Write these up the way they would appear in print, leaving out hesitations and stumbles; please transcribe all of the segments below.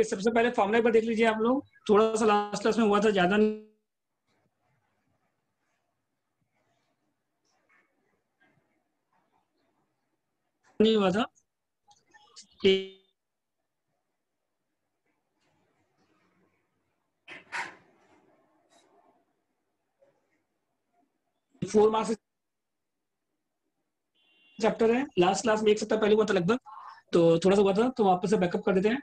सबसे पहले फॉर्मूला एक बार देख लीजिए आप लोग, थोड़ा सा लास्ट क्लास में हुआ था, ज्यादा नहीं हुआ था। फोर मार्क्स चैप्टर है, लास्ट क्लास में एक सप्ताह पहले हुआ था लगभग, तो थोड़ा सा हुआ था, तो वापस से बैकअप कर देते हैं,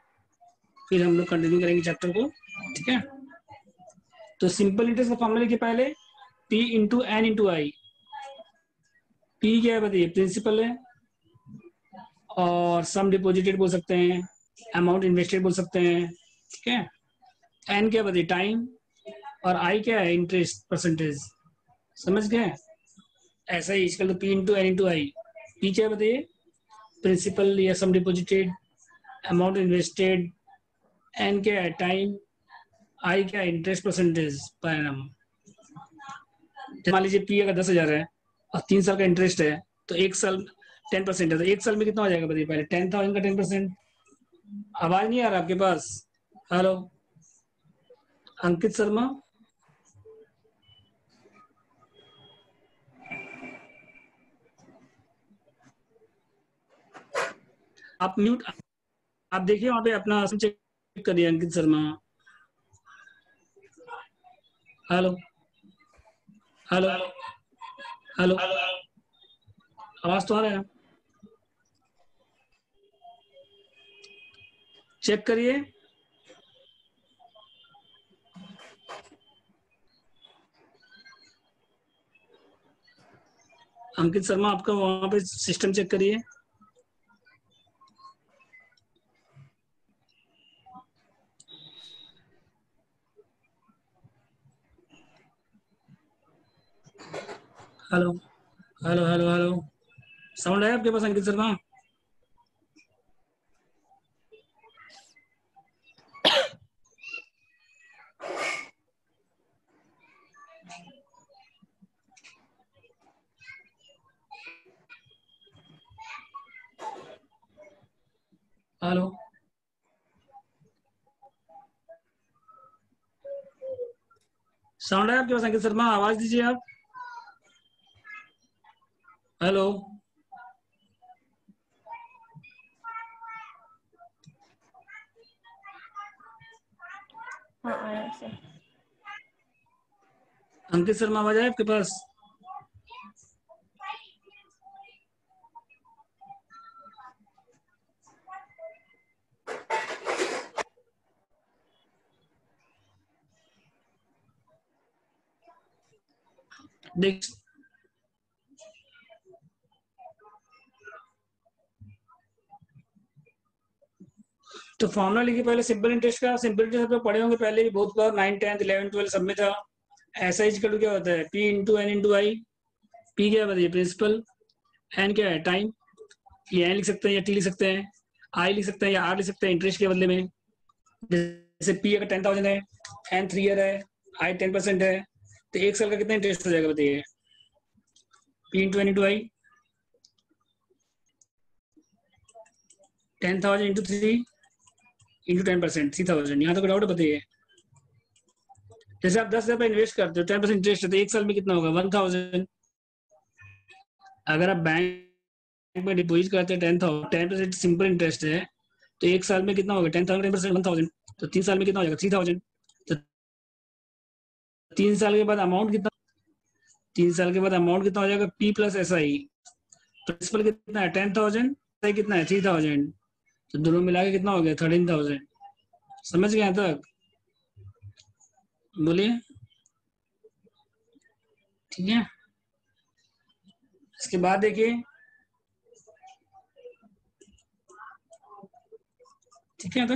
फिर हम लोग कंटिन्यू करेंगे चैप्टर को। ठीक है, तो सिंपल इंटरेस्ट का फॉर्मूला लिखिए पहले, P इंटू एन इंटू आई। P क्या है बताइए, प्रिंसिपल है, और सम डिपॉजिटेड बोल सकते हैं, अमाउंट इन्वेस्टेड बोल सकते हैं। ठीक है, एन क्या बताइए, टाइम, और आई क्या है, इंटरेस्ट परसेंटेज। समझ गए? ऐसा ही इसका तो P इंटू एन इंटू आई। P क्या है बताइए, प्रिंसिपल या सम डिपॉजिटेड, अमाउंट इन्वेस्टेड, एन क्या है, टाइम, आई क्या है, इंटरेस्ट परसेंटेज पर एनम। मान लीजिए P अगर 10,000 है और 3 साल का इंटरेस्ट है, तो एक साल 10% है, तो एक साल में कितना हो जाएगा बताइए पहले, 10,000 का 10%। आवाज नहीं आ रहा आपके पास? हेलो अंकित शर्मा, आप म्यूट, आप देखिए वहां पे अपना चेक करिए Ankit Sharma. Hello hello hello, आवाज तो आ रहा है, चेक करिए। अंकित शर्मा, आपका वहां पे सिस्टम चेक करिए। Hello hello hello hello, sound है आपके पास अंकित शर्मा? हेलो साउंड है आपके पास अंकित शर्मा, आवाज दीजिए आप। हेलो हाँ आया सर। अंकित शर्मा, आवाज है आपके पास? देख, तो फॉर्मूला लिखिए पहले सिंपल इंटरेस्ट का। सिंपल इंटरेस्ट आप लोग पढ़े होंगे पहले भी बहुत बार, 9, 10, 11, 12 सब में था। ऐसा इक्वल टू क्या होता है, P इंटू एन इंटू आई। P क्या बताइए, प्रिंसिपल, एन क्या है, टाइम, ये एन लिख सकते हैं या टी लिख सकते हैं, आई लिख सकते हैं या आर लिख सकते हैं इंटरेस्ट के बदले में। जैसे P अगर 10,000 है, एन 3 ईयर है, आई 10% है, तो एक साल का कितना इंटरेस्ट हो जाएगा बताइए, P इंटू एन इंटू आई, 10,000 इंटू 3 इंटू 10%, 3,000। यहाँ तक डाउट बताइए। जैसे आप 10,000 रुपये इन्वेस्ट करते हो, 10% इंटरेस्ट है, तो एक साल में कितना होगा, 1,000। अगर आप बैंक में डिपॉजिट करते हैं 10% सिंपल इंटरेस्ट है, तो एक साल में कितना होगा, 10,000 10%, 1,000, तो 3 साल में कितना हो जाएगा, 3,000। तो 3 साल के बाद अमाउंट कितना, 3 साल के बाद अमाउंट कितना हो जाएगा, P plus S I. Principal कितना है, 10,000, एसआई कितना है, 3,000, तो दोनों मिला के कितना हो गया, 13,000। समझ गए यहाँ तक? बोलिए। ठीक है, इसके बाद देखिए, ठीक है, तो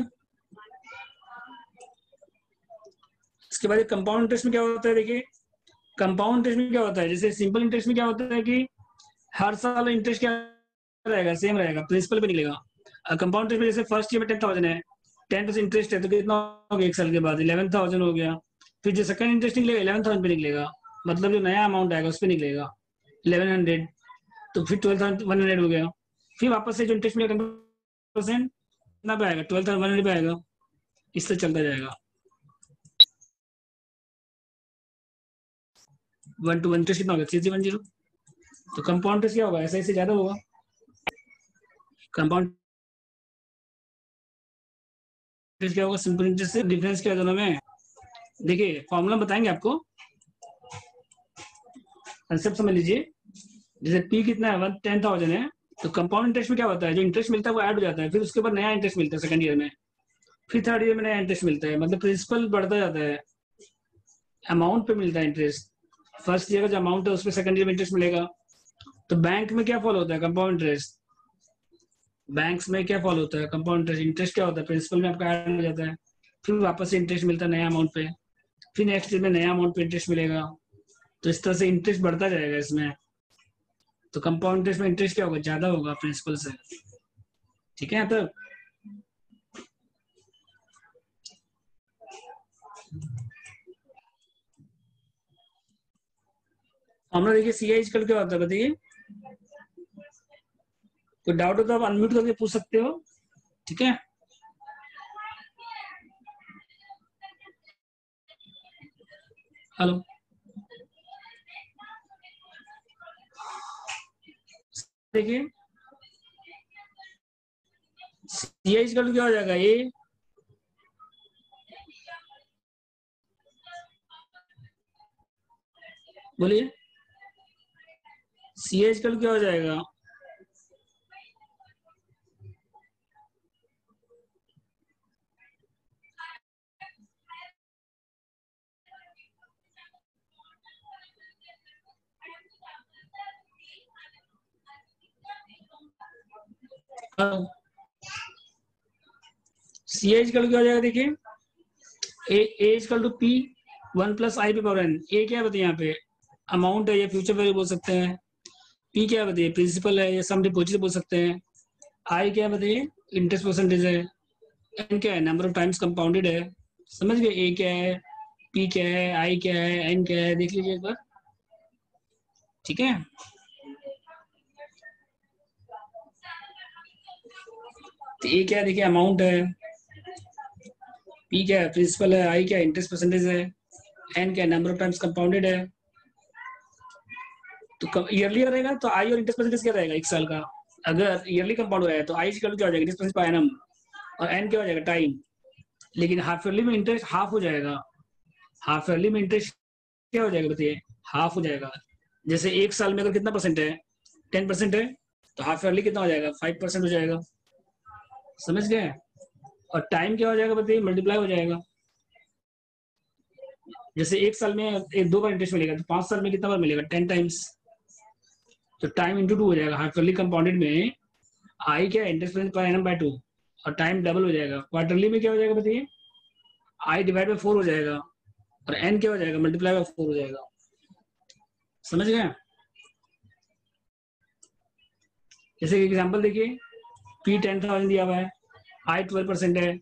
इसके बाद कंपाउंड इंटरेस्ट में क्या होता है, देखिए कंपाउंड इंटरेस्ट में क्या होता है, जैसे सिंपल इंटरेस्ट में क्या होता है कि हर साल इंटरेस्ट क्या रहेगा, सेम रहेगा, प्रिंसिपल पे निकलेगा। कंपाउंड इंटरेस्ट में जैसे फर्स्ट ईयर में 10,000 है, 10% इंटरेस्ट है, तो कितना हो गया एक साल के बाद, 11,000 हो गया। फिर जो सेकंड इंटरेस्ट निकलेगा 11,000 पे निकलेगा, मतलब जो नया अमाउंट आएगा उस पर निकलेगा 1100, तो फिर 12,100 हो गया। फिर वापस से जो इंटरेस्ट मिलेगा 10% कितना पे आएगा, 12,100 पे आएगा। इससे चलता जाएगा। 1 to 1 इंटरेस्ट कितना होगा 3310। तो कंपाउंड इंटरेस्ट क्या होगा, ऐसा इससे ज्यादा होगा। कंपाउंड इंटरेस्ट क्या होगा, सिंपल इंटरेस्ट से। डिफरेंस क्या है दोनों में, देखिए फॉर्मूला बताएंगे आपको, कंसेप्ट समझ लीजिए। जैसे पी कितना है 10,000 है, तो कंपाउंड इंटरेस्ट में क्या होता है, जो इंटरेस्ट मिलता है वो ऐड हो जाता है, फिर उसके बाद नया इंटरेस्ट मिलता है सेकंड ईयर में, फिर थर्ड ईयर में नया इंटरेस्ट मिलता है, मतलब प्रिंसिपल बढ़ता जाता है, अमाउंट पे मिलता है इंटरेस्ट। फर्स्ट ईयर का जो अमाउंट है उस पर सेकंड ईयर में इंटरेस्ट मिलेगा। तो बैंक में क्या फॉलो होता है, कंपाउंड इंटरेस्ट। बैंक्स में क्या फॉलो होता है, कंपाउंड इंटरेस्ट। इंटरेस्ट क्या होता है, प्रिंसिपल में आपका ऐड हो जाता है, फिर वापस से इंटरेस्ट मिलता है नया अमाउंट पे, फिर नेक्स्ट ईयर में नया अमाउंट पे इंटरेस्ट मिलेगा। तो इस तरह से इंटरेस्ट बढ़ता जाएगा इसमें। तो कंपाउंड इंटरेस्ट में इंटरेस्ट क्या होगा, ज्यादा होगा प्रिंसिपल से। ठीक है, तो फॉर्मूला देखिए, सी एच कल क्या होता है बताइए। कोई डाउट हो तो आप अनम्यूट करके पूछ सकते हो। ठीक है, हेलो। देखिए सी एच कल क्या हो जाएगा, ये बोलिए, सी एच कल क्या हो जाएगा। सी एच कल क्या हो जाएगा, देखिए ए इजकल टू पी 1 + i⁴n। ए क्या बताइए यहाँ पे, अमाउंट है या फ्यूचर वैल्यू बोल सकते हैं। पी क्या बताइए, प्रिंसिपल है या सम डिपॉजिट बोल सकते हैं। आई क्या बताइए, इंटरेस्ट परसेंटेज है। एन क्या है, नंबर ऑफ टाइम्स कंपाउंडेड है। समझ गए, ए क्या है, पी क्या है, आई क्या है, एन क्या है, देख लीजिए एक बार। ठीक है, तो ए क्या है देखिए, अमाउंट है। पी क्या है, प्रिंसिपल है। आई क्या है, इंटरेस्ट परसेंटेज है। एन क्या है, नंबर ऑफ टाइम्स कंपाउंडेड है। तो ईयरली रहेगा तो आई और इंटरेस्ट परसेंटेज क्या रहेगा, 1 साल का। अगर ईयरली कंपाउंड हो रहा है तो आई क्या हो जाएगा, इंटरेस्ट परसेंटेज पर एनम, और एन क्या हो जाएगा, टाइम। लेकिन हाफ ईयरली में इंटरेस्ट हाफ हो जाएगा। हाफ ईयरली में इंटरेस्ट क्या हो जाएगा बताइए, हाफ हो जाएगा। जैसे 1 साल में अगर कितना परसेंट है, 10% है, तो हाफ ईयरली कितना हो जाएगा, 5% हो जाएगा। समझ गए। और टाइम क्या हो जाएगा बताइए, मल्टीप्लाई हो जाएगा। जैसे 1 साल में एक 2 बार इंटरेस्ट मिलेगा, तो 5 साल में कितना बार मिलेगा, 10 टाइम्स। तो टाइम इंटू 2 हो जाएगा हाफ ईयरली कंपाउंडेड में। आई क्या, इंटरेस्ट पर एनम बाय 2, और टाइम डबल हो जाएगा। क्वार्टरली में क्या हो जाएगा बताइए, आई डिवाइड बाय 4 हो जाएगा, और एन क्या हो जाएगा, मल्टीप्लाई बाय 4 हो जाएगा। समझ गए। जैसे एग्जांपल देखिए, पी 10,000 दिया हुआ है, आई 12% है,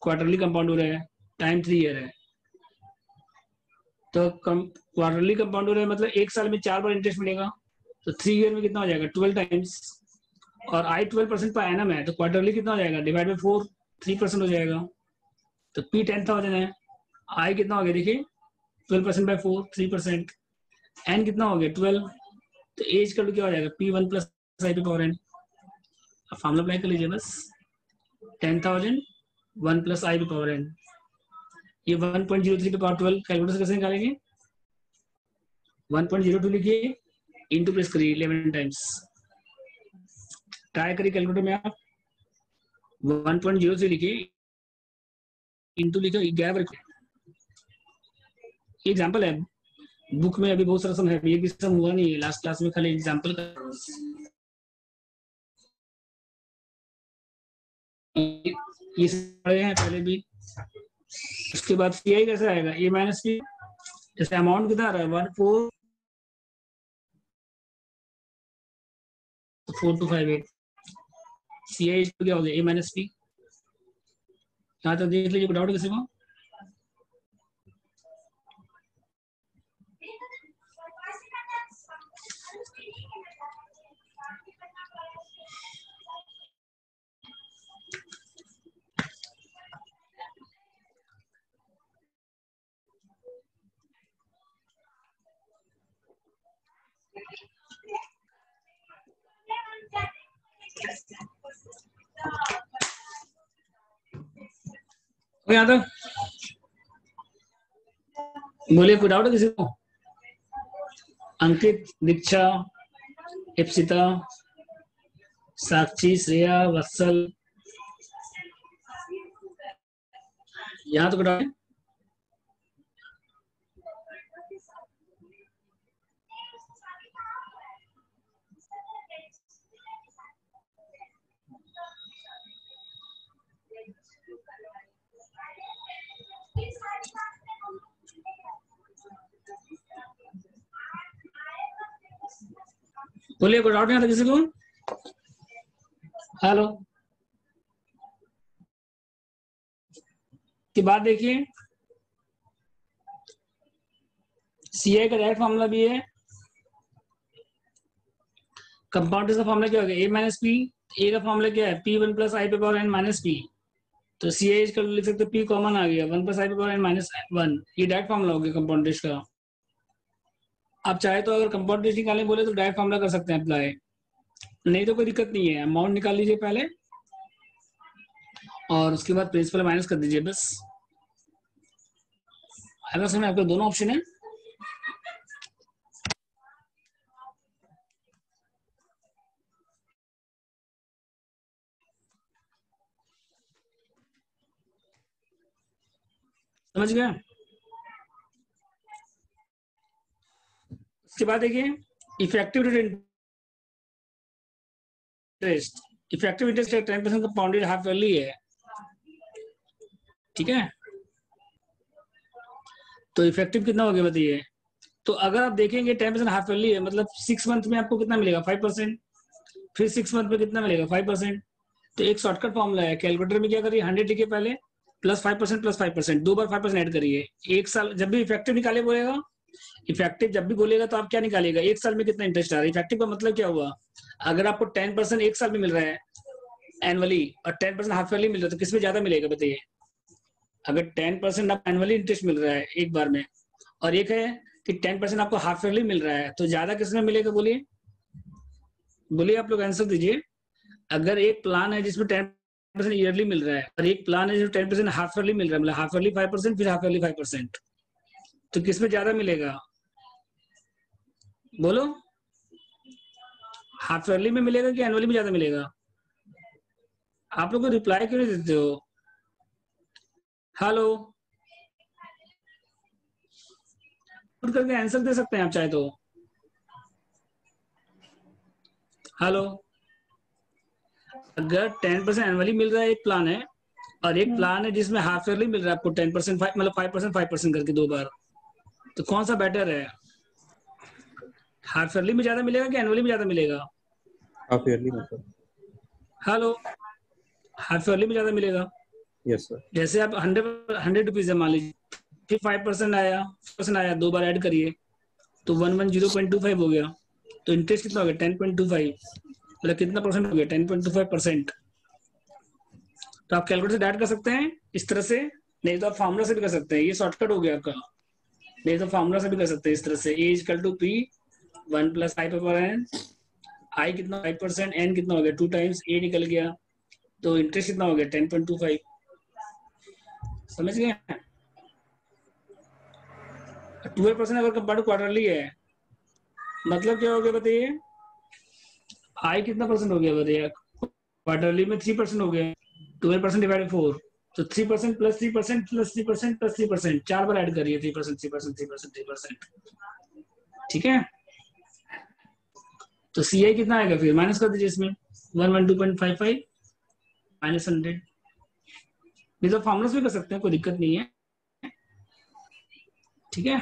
क्वार्टरली कंपाउंड हो रहा है, टाइम 3 ईयर है। तो क्वार्टरली कंपाउंड हो रहा है मतलब 1 साल में 4 बार इंटरेस्ट मिलेगा, तो 3 ईयर में कितना हो जाएगा, 12 टाइम्स। और आई 12% पर एनम है, तो क्वार्टरली कितना हो जाएगा, डिवाइड बाई 4, 3% हो जाएगा। तो पी 10,000 है, आई कितना हो गया देखिए, 12% बाय 4, 3%। एन कितना हो गया, 12। तो एज का क्या हो जाएगा, P1 + i⁴n। अब फॉर्मूला अप्लाई कर लीजिए बस, 10,000 1 + i⁴n। ये 1.03 पे पावर 12 कैलकुलेटर से कैसे निकालेंगे, 1.02 लिखिए, इंटू प्रेस करिए 11 टाइम्स। ट्राई करिए कैलकुलेटर में आप, 1.03 लिखिए, इंटू लिखिए 11 रखिए। एग्जाम्पल है, बुक में अभी बहुत सारा सम है, ये भी सम हुआ नहीं है लास्ट क्लास में, खाली एग्जाम्पल का। ये पढ़े हैं पहले भी। उसके बाद सी आई कैसे आएगा, ए माइनस पी। जैसे अमाउंट कितना आ रहा है, 1,44258। सी आई क्या हो गया, A - P। यहाँ तक देख लीजिए, डाउट किसी को। यहाँ तक बोलिए, कोई डाउट है किसी को? अंकित, दीक्षा, इप्सिता, साक्षी, श्रेया, वत्सल, यहाँ तो डाउट है? बोलिए, कोई डाउट नहीं आता किसी को? हेलो की बात देखिए, सीआई का डायरेक्ट फॉर्मूला भी है, कंपाउंड का फॉर्मूला क्या हो गया, ए माइनस पी। ए का फॉर्मूला क्या है, पी वन प्लस आई पे पावर एन माइनस पी। तो सी एच का लिख सकते, पी कॉमन आ गया, वन प्लस आई पे पावर एन माइनस वन। ये डायरेक्ट फॉर्मूला हो गया कंपाउंड का। आप चाहे तो अगर कंपाउंड निकालने बोले तो डायरेक्ट फॉर्मूला कर सकते हैं अप्लाई, नहीं तो कोई दिक्कत नहीं है। अमाउंट निकाल लीजिए पहले और उसके बाद प्रिंसिपल माइनस कर दीजिए बस। अगर समझ आपके दोनों ऑप्शन है। समझ गया? उसके बाद देखिए effective interest. Effective interest 10% compounded half yearly है, ठीक है। तो इफेक्टिव कितना हो गया बताइए। तो अगर आप देखेंगे 10% हाफ ईयरली है, मतलब 6 मंथ में आपको कितना मिलेगा, 5%। फिर 6 मंथ में कितना मिलेगा, 5%। तो एक शॉर्टकट फॉर्मूला है, कैलकुलेटर में क्या करिए, 100 लिखिए पहले, प्लस 5%, दो बार 5% ऐड करिए। एक साल जब भी इफेक्टिव निकाले बोलेगा, इफेक्टिव जब भी बोलेगा तो आप क्या निकालेगा, एक साल में कितना इंटरेस्ट आ रहा है। इफेक्टिव का मतलब क्या हुआ, अगर आपको 10% एक साल में मिल रहा है एनुअली और 10% हाफ ईयरली मिल रहा है, तो किसमें ज्यादा मिलेगा बताइए। अगर 10% आपको एनुअली इंटरेस्ट मिल रहा है एक बार में, और एक है कि 10% आपको हाफ ईयरली मिल रहा है, तो ज्यादा किसमें मिलेगा बोलिए। बोलिए आप लोग आंसर दीजिए। अगर एक प्लान है जिसमें 10% ईयरली मिल रहा है और एक प्लान है जिसमें 10% हाफ ईयरली मिल रहा है, मतलब हाफ ईयरली 5% फिर हाफ ईयरली 5%, तो किसमें ज्यादा मिलेगा बोलो। हाफ ईयरली में मिलेगा कि एनुअली में ज्यादा मिलेगा। आप लोग को रिप्लाई क्यों नहीं देते हो। हेलो, खुद करके आंसर दे सकते हैं आप चाहे तो। हेलो, अगर 10% एनुअली मिल रहा है एक प्लान है, और एक प्लान है जिसमें हाफ ईयरली मिल रहा है आपको 10%, मतलब 5% करके दो बार, तो कौन सा बेटर है, हाफ ईयरली में ज्यादा मिलेगा कि एनुअली में ज्यादा मिलेगा। हाफ ईयरली मतलब। हेलो, हाफ ईयरली में ज्यादा मिलेगा। Yes sir. जैसे आप 100 रुपीज है मान लीजिए, फिर 5% आया, 5% आया, दो बार ऐड करिए तो 110.25 हो गया। तो इंटरेस्ट कितना हो गया, 10.25, मतलब कितना परसेंट हो गया, 10.25%। तो आप कैलकुलेटर से ऐड कर सकते हैं इस तरह से, नहीं तो आप फॉर्मूला से भी कर सकते हैं, ये शॉर्टकट हो गया आपका। नहीं तो फॉर्मूला से भी कर सकते हैं इस तरह से, A equal to P 1 plus I power N. I कितना 5%, एन कितना हो गया 2 टाइम्स ए निकल गया, तो इंटरेस्ट कितना हो गया 10.25। समझ गए। 12% अगर कंपेयर क्वार्टरली है, मतलब क्या हो गया बताइए, आई कितना परसेंट हो गया बताइए, क्वार्टरली में 3% हो गया, 12% डिवाइड 4, तो 3% प्लस 3% प्लस 3% प्लस 3%, चार बार ऐड करिए 3%, 3%, 3%, 3%, ठीक है। तो सी आई कितना आएगा, फिर माइनस कर दीजिए इसमें 112.55 माइनस 100। नहीं तो फॉर्मुला भी कर सकते हैं, कोई दिक्कत नहीं है, ठीक है।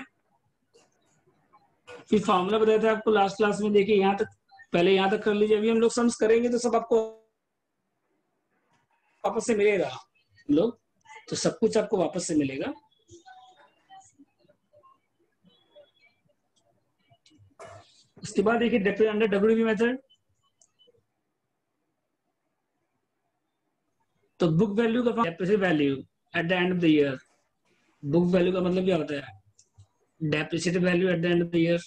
फिर फॉर्मूला बताया था आपको लास्ट क्लास में, देखिए यहाँ तक, पहले यहाँ तक कर लीजिए, अभी हम लोग सम्स करेंगे तो सब आपको वापस से मिलेगा लोग, तो सब कुछ आपको वापस से मिलेगा। उसके बाद देखिए अंडर डब्ल्यूबी मेथड, तो बुक वैल्यू का depreciate value eight the end of the year. Book value का मतलब क्या होता है, depreciated value eight the end of the year.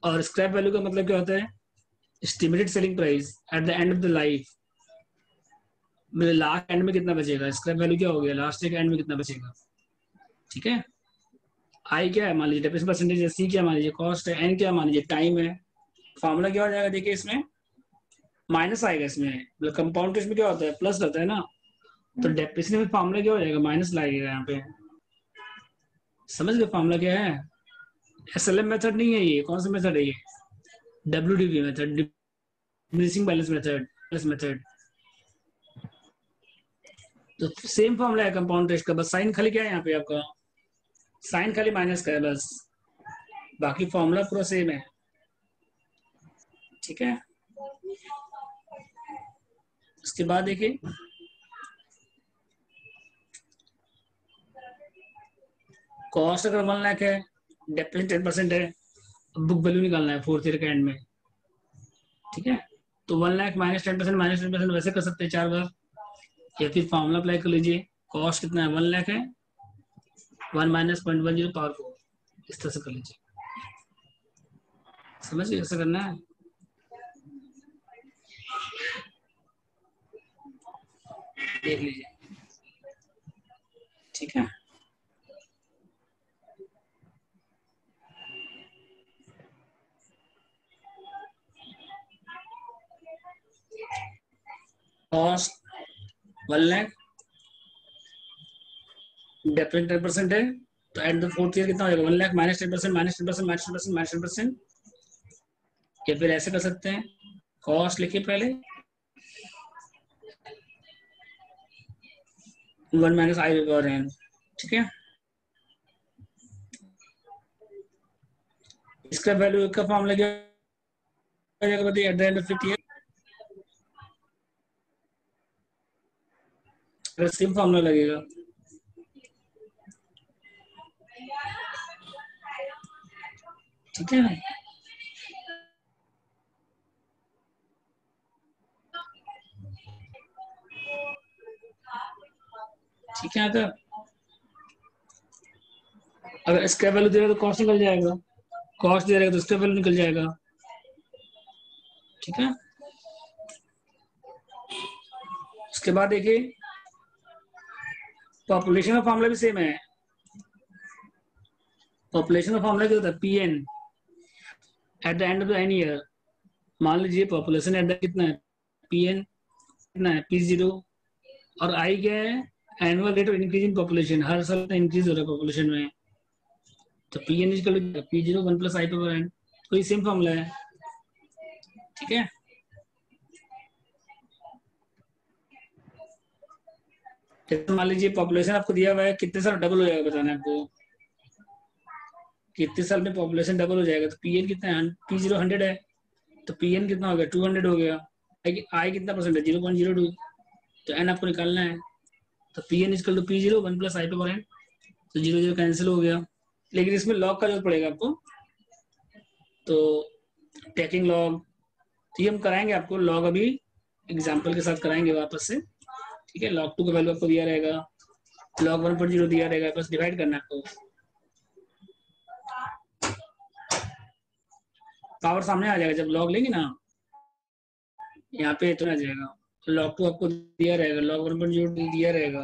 और स्क्रैप वैल्यू का मतलब क्या होता है, estimated selling price at the end of the life, last and में कितना बचेगा, स्क्रैप वैल्यू क्या हो गया, लास्ट के एंड में कितना बचेगा। ठीक है, आई क्या है मान लीजिए, डेप्रिसिएशन परसेंटेज है, सी क्या मान लीजिए कॉस्ट है, एन क्या मान लीजिए टाइम है। फॉर्मूला क्या हो जाएगा, देखिए इसमें माइनस आएगा, इसमें मतलब कंपाउंड टेस्ट में क्या होता है प्लस रहता है ना, तो डेप्रिसिएशन में फॉर्मूला क्या हो जाएगा, माइनस लगेगा यहाँ पे। समझ गए फॉर्मूला क्या है। एसएलएम मेथड नहीं है ये, कौन सा मेथड है ये, WDV method, diminishing balance method. तो सेम फॉर्मूला है कंपाउंड टेस्ट का, बस साइन खाली क्या है यहाँ पे आपका, साइन खाली माइनस का है बस, बाकी फॉर्मूला पूरा सेम है। ठीक है, उसके बाद देखिए कॉस्ट अगर 1 लाख है, डेप्रिसिएशन 10% है, बुक वैल्यू निकालना है फोर्थ ईयर के एंड में। ठीक है, तो 1 लाख -10% वैसे कर सकते हैं 4 बार, या फिर फॉर्मूला अप्लाई कर लीजिए। कॉस्ट कितना है, 1 लाख है, 1 माइनस 0.10 पावर 4, इस तरह से कर लीजिए। समझ गए कैसे करना है। देख लीजिए। ठीक है, कॉस्ट 1 लाख, डेप्रिसिएशन 10% है, तो एट द फोर्थ ईयर कितना हो जाएगा, 1 लाख -10% -10% या फिर ऐसे कर सकते हैं, कॉस्ट लिखिए पहले 1 माइनस आई पावर एन। ठीक है, इसका वैल्यू का फॉर्मूला क्या हो जाएगा बताइए, eight the end of fifth year, same formula लगेगा। ठीक है, ठीक है, अगर इसका वैल्यू दे रहा तो कॉस्ट निकल जाएगा, कॉस्ट दे रहेगा तो इसका वैल्यू निकल जाएगा। ठीक है, उसके बाद देखिए पॉपुलेशन का फॉर्मूला भी सेम है। पॉपुलेशन का फॉर्मूला क्या होता है, P N at the end of the N year. मान लीजिए पॉपुलेशन एट द कितना है, पी एन कितना है, पी जीरो, और आई क्या है, annual rate of increase in population, हर साल इंक्रीज हो रहा है पॉपुलेशन में, तो P N equal P zero 1 plus I power N, तो ये सेम फॉर्मूला है। ठीक है, जैसे मान लीजिए पॉपुलेशन आपको दिया हुआ है, कितने साल डबल हो जाएगा बताना है आपको, कितने साल में पॉपुलेशन डबल हो जाएगा, तो पी एन कितना है, पी जीरो 100 है, तो पी एन कितना हो गया, 200 हो गया। आई कितना परसेंट है, 0.02, तो एन आपको निकालना है, तो P N equal to P zero 1 plus I power N, तो 0 0 कैंसिल हो गया। लेकिन इसमें लॉग का जरूरत पड़ेगा आपको, तो टेकिंग लॉग, तो ये हम कराएंगे आपको लॉग, अभी एग्जाम्पल के साथ कराएंगे वापस से। ठीक है, लॉग 2 का वैल्यू आपको दिया रहेगा, लॉग 1.0 दिया रहेगा, बस डिवाइड करना है आपको, पावर सामने आ जाएगा जब लॉग लेंगे ना, यहाँ पे इतना आ जाएगा, लॉग 2 आपको दिया रहेगा, लॉग 1.0 दिया रहेगा,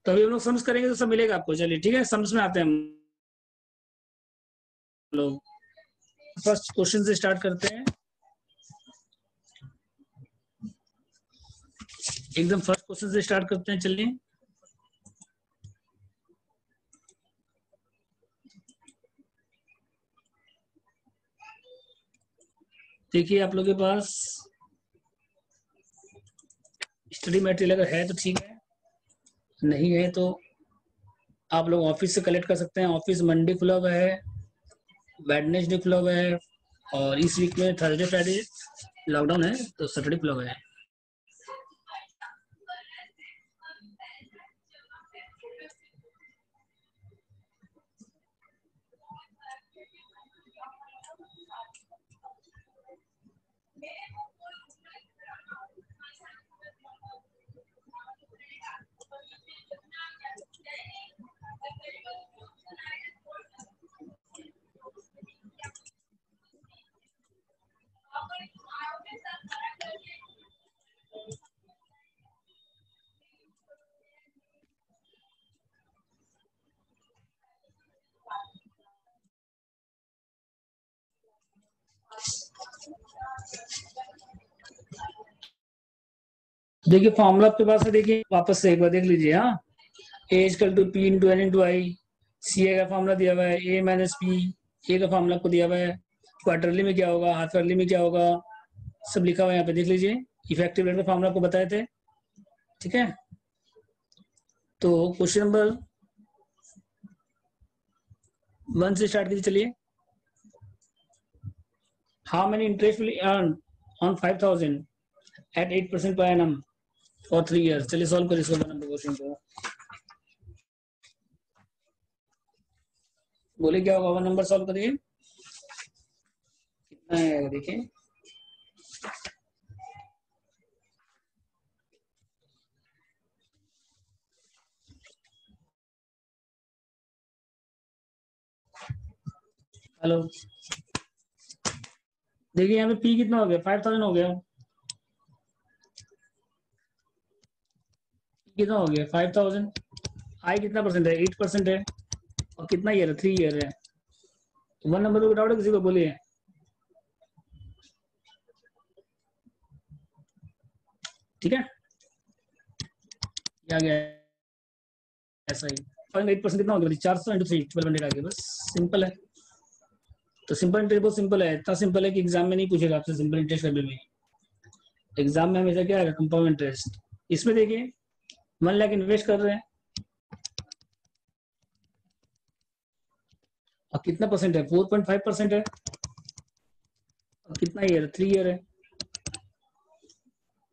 तो अभी हम लोग सम्स करेंगे तो सब मिलेगा आपको। चलिए ठीक है, सम्स में आते हैं हम लोग, फर्स्ट क्वेश्चन से स्टार्ट करते हैं, एकदम फर्स्ट क्वेश्चन से स्टार्ट करते हैं। चलिए देखिए, आप लोग के पास स्टडी मटेरियल अगर है तो ठीक है, नहीं है तो आप लोग ऑफिस से कलेक्ट कर सकते हैं। ऑफिस मंडे खुला हुआ है, वेडनेसडे खुला हुआ है, और इस वीक में थर्सडे फ्राइडे लॉकडाउन है, तो सैटरडे खुला हुआ है। देखिए फॉर्मूला आपके पास है, देखिए वापस से एक बार देख लीजिए। हाँ, A equal to P into N into I. C A का फॉर्मूला दिया हुआ है ए माइनस पी। ए का फॉर्मूला आपको दिया हुआ है। क्वार्टरली में क्या होगा, हाफ ईयरली में क्या होगा, सब लिखा हुआ है यहाँ पे, देख लीजिए। इफेक्टिव रेट का फॉर्मूला आपको बताए थे, ठीक है। तो क्वेश्चन नंबर 1 से स्टार्ट कीजिए, चलिए। How many interest will earn on 5,000 at 8% per annum for 3 years। चलिए सॉल्व करिए इसको, नंबर क्वेश्चन को। बोले क्या होगा, 1 नंबर सॉल्व करिए। कितना है देखिए। हेलो, देखिए यहाँ पे पी कितना हो गया, 5,000 हो गया। कितना हो गया 5,000। आई कितना परसेंट है, 8% है। और कितना ईयर है, 3 ईयर है। तो 1 नंबर पे डाउट है किसी को, बोलिए। ठीक है, क्या गया ऐसा ही। 8% कितना हो गया, 400 इंटू 3 1200 आ गया, बस सिंपल है। तो सिंपल इंटरेस्ट बहुत सिंपल है, इतना सिंपल है कि एग्जाम में नहीं पूछेगा आपसे सिंपल इंटरेस्ट करने में। एग्जाम में हमेशा क्या है, कंपाउंड इंटरेस्ट। इसमें देखिए 1 लाख इन्वेस्ट कर रहे हैं, और कितना परसेंट है, 4.5% है। और कितना ईयर, 3 ईयर है।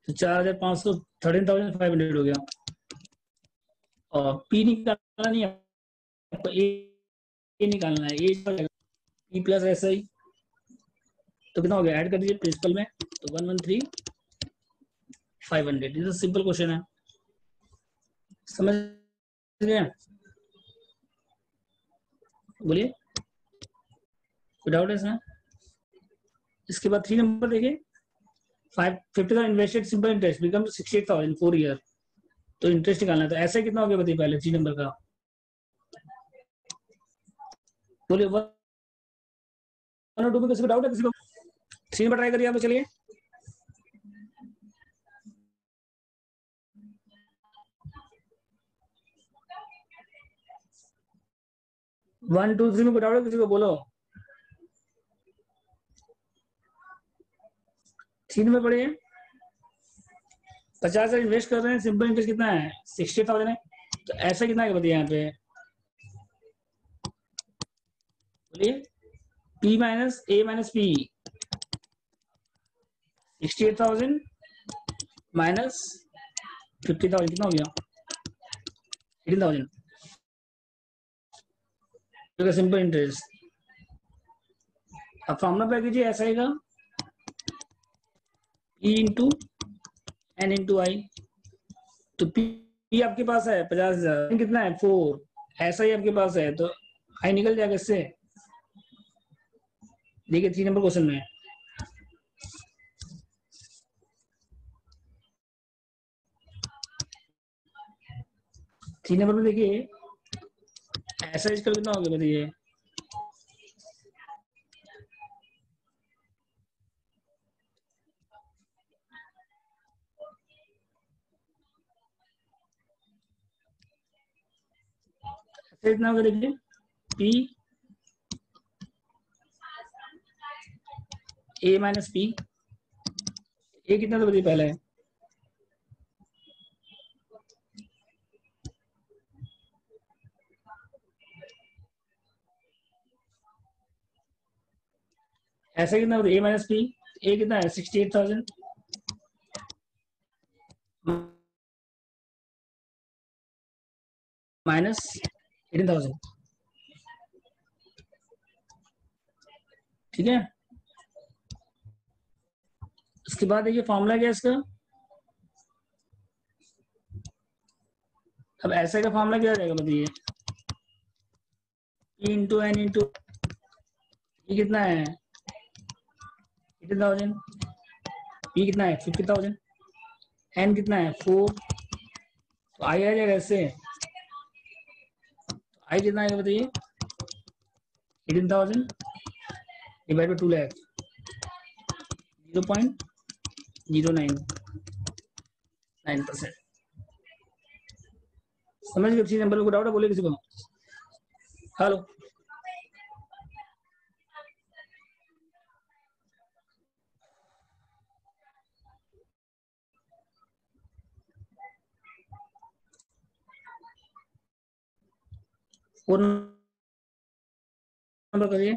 तो 4,500 13,500 हो गया। और पी निकालना नहीं है आपको, ए निकालना है। ए पी प्लस ऐसा ही। तो कितना हो गया, ऐड कर दीजिए प्रिंसिपल में। तो 113,500। ये सिंपल क्वेश्चन है, समझ गए, बोलिए। कोई डाउट है इसमें। इसके बाद 3 नंबर देखिए। 50,000 invested simple interest become 68,000 4 year. तो इंटरेस्ट निकालना है, तो ऐसे कितना हो गया बताइए पहले 3 नंबर का, बोलिए। 1 और 2 में किसी को डाउट है, किसी को। 3 नंबर ट्राई करिए आप, चलिए। 1 2 3 में कोई डाउट है किसी को, बोलो। 3 में पढ़िए। 50,000 इन्वेस्ट कर रहे हैं, सिंपल इंटरेस्ट कितना है, 60,000 है। तो ऐसा कितना है बताइए यहाँ पे, बोलिए। पी माइनस ए माइनस पी, 68,000 माइनस 50,000 कितना हो गया, 18,000। Simple interest. अब फॉर्मूला पे कीजिए ऐसा ही का, ई इंटू एन इंटू आई। तो पी आपके पास है 50,000, कितना है 4, ऐसा ही आपके पास है, तो आई निकल जाएगा इससे। देखिए 3 नंबर क्वेश्चन में 3 नंबर में देखिए ऐसा इसका कितना हो गया बताइए। ऐसा कितना होगा देखिए, पी ए माइनस पी। ए कितना था बताइए पहले, ऐसा कितना होता है ए माइनस पी। ए कितना है 68,000 माइनस 18,000, ठीक है। उसके बाद देखिए फॉर्मूला क्या है इसका। अब ऐसे का फॉर्मूला क्या रहेगा बताइए, पी इंटू एन इंटू, ये कितना है 18,000, पी कितना है 50,000, एन कितना है 4। तो आई आ जाएगा इससे। आई कितना आएगा बताइए, 18,000 डिवाइड बाई 2 लाख, 0.09 9%। समझ गए? किसी नंबर को डाउट है बोले किसी को। हेलो, फोन नंबर करिए।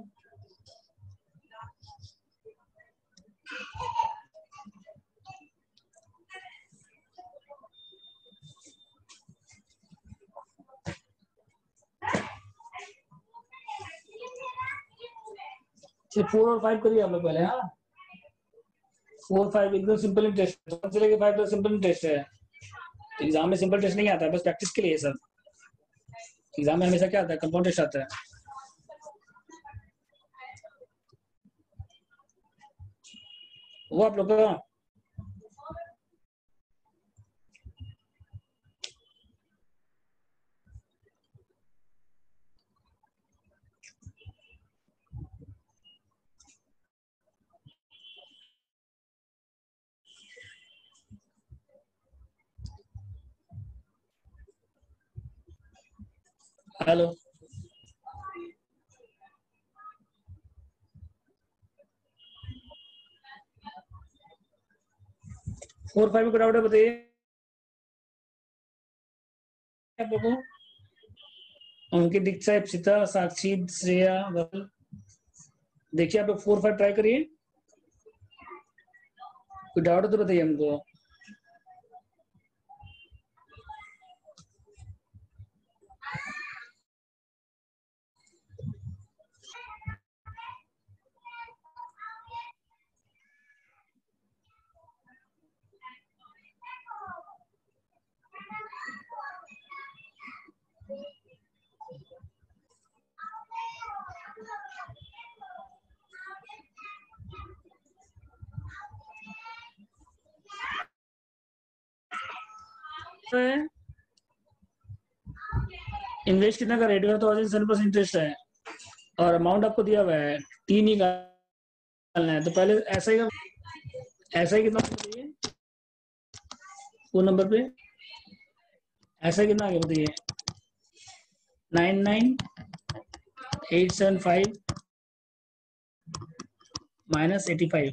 चलिए 4 और 5 करिए आप लोग पहले। हाँ, 4 5 एकदम सिंपल टेस्ट है, 1 से लेके 5 तक सिंपल टेस्ट है। एग्जाम में सिंपल टेस्ट नहीं आता है, बस प्रैक्टिस के लिए सब। एग्जाम में हमेशा क्या आता है, कंपाउंड टेस्ट आता है। वो आप लोग का हेलो, 4 5 में डाउट है बताइए आप लोगों को। अंकित, दीक्षा, इप्सिता, साक्षी, श्रेया, वरुण। देखिए आप लोग 4 5 ट्राई करिए, कोई डाउट है तो बताइए हमको। इन्वेस्ट कितना का रेट है, तो 7% इंटरेस्ट है और अमाउंट आपको दिया हुआ है 3 निकालना है। तो पहले ऐसा ही कितना बताइए, फोन नंबर पे ऐसा कितना आ गया बताइए। 99875 माइनस 85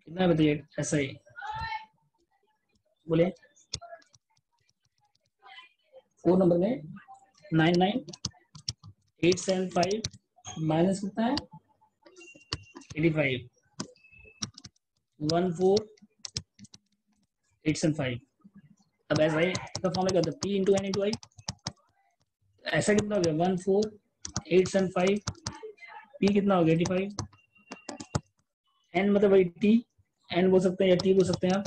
कितना बताइए ऐसा ही बोले। फोन नंबर में 99875 माइनस कितना है 85 14875। अब ऐसा ही तो फॉर्मूला क्या था, P इंटू एन इंटू आई। ऐसा कितना हो गया 14875, P कितना हो गया 85, N मतलब वही T, N बोल सकते हैं या T बोल सकते हैं आप।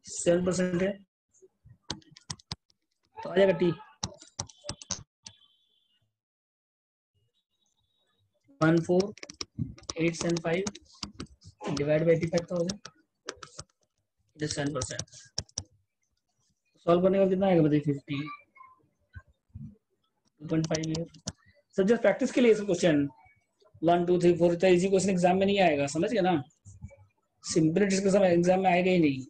7% है तो आ जाएगा T 14875 डिवाइड बाई 85,000 7%। सॉल्व करने का कितना आएगा बताइए 2.5 ईयर। सर जस्ट प्रैक्टिस के लिए सब क्वेश्चन 1 2 3 4 इतना इजी क्वेश्चन एग्जाम में नहीं आएगा, समझ गए ना। सिंपल डिस्कशन एग्जाम में आएगा ही नहीं।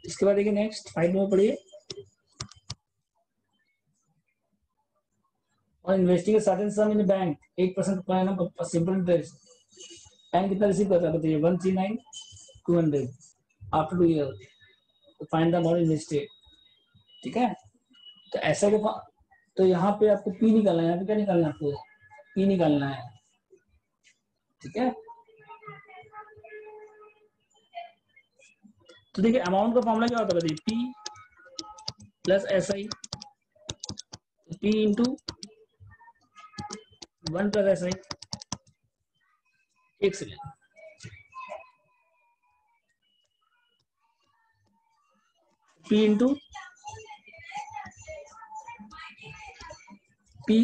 इसके बाद देखिए नेक्स्ट 5 में पढ़िए। और investing certain sum in bank 8% पर एनम सिंपल इंटरेस्ट। बैंक कितना रिसीव करता है बताइए 139,200 आफ्टर 2 ईयर। तो फाइंड द अमाउंट इन्वेस्टेड। ठीक है, तो ऐसा के तो यहाँ पे आपको पी निकालना है, यहाँ पे क्या निकालना है आपको, पी निकालना है। ठीक है, तो देखिए अमाउंट का फॉर्मूला क्या होता है बताइए, P plus S I, P into 1 plus S I. एक second, P into P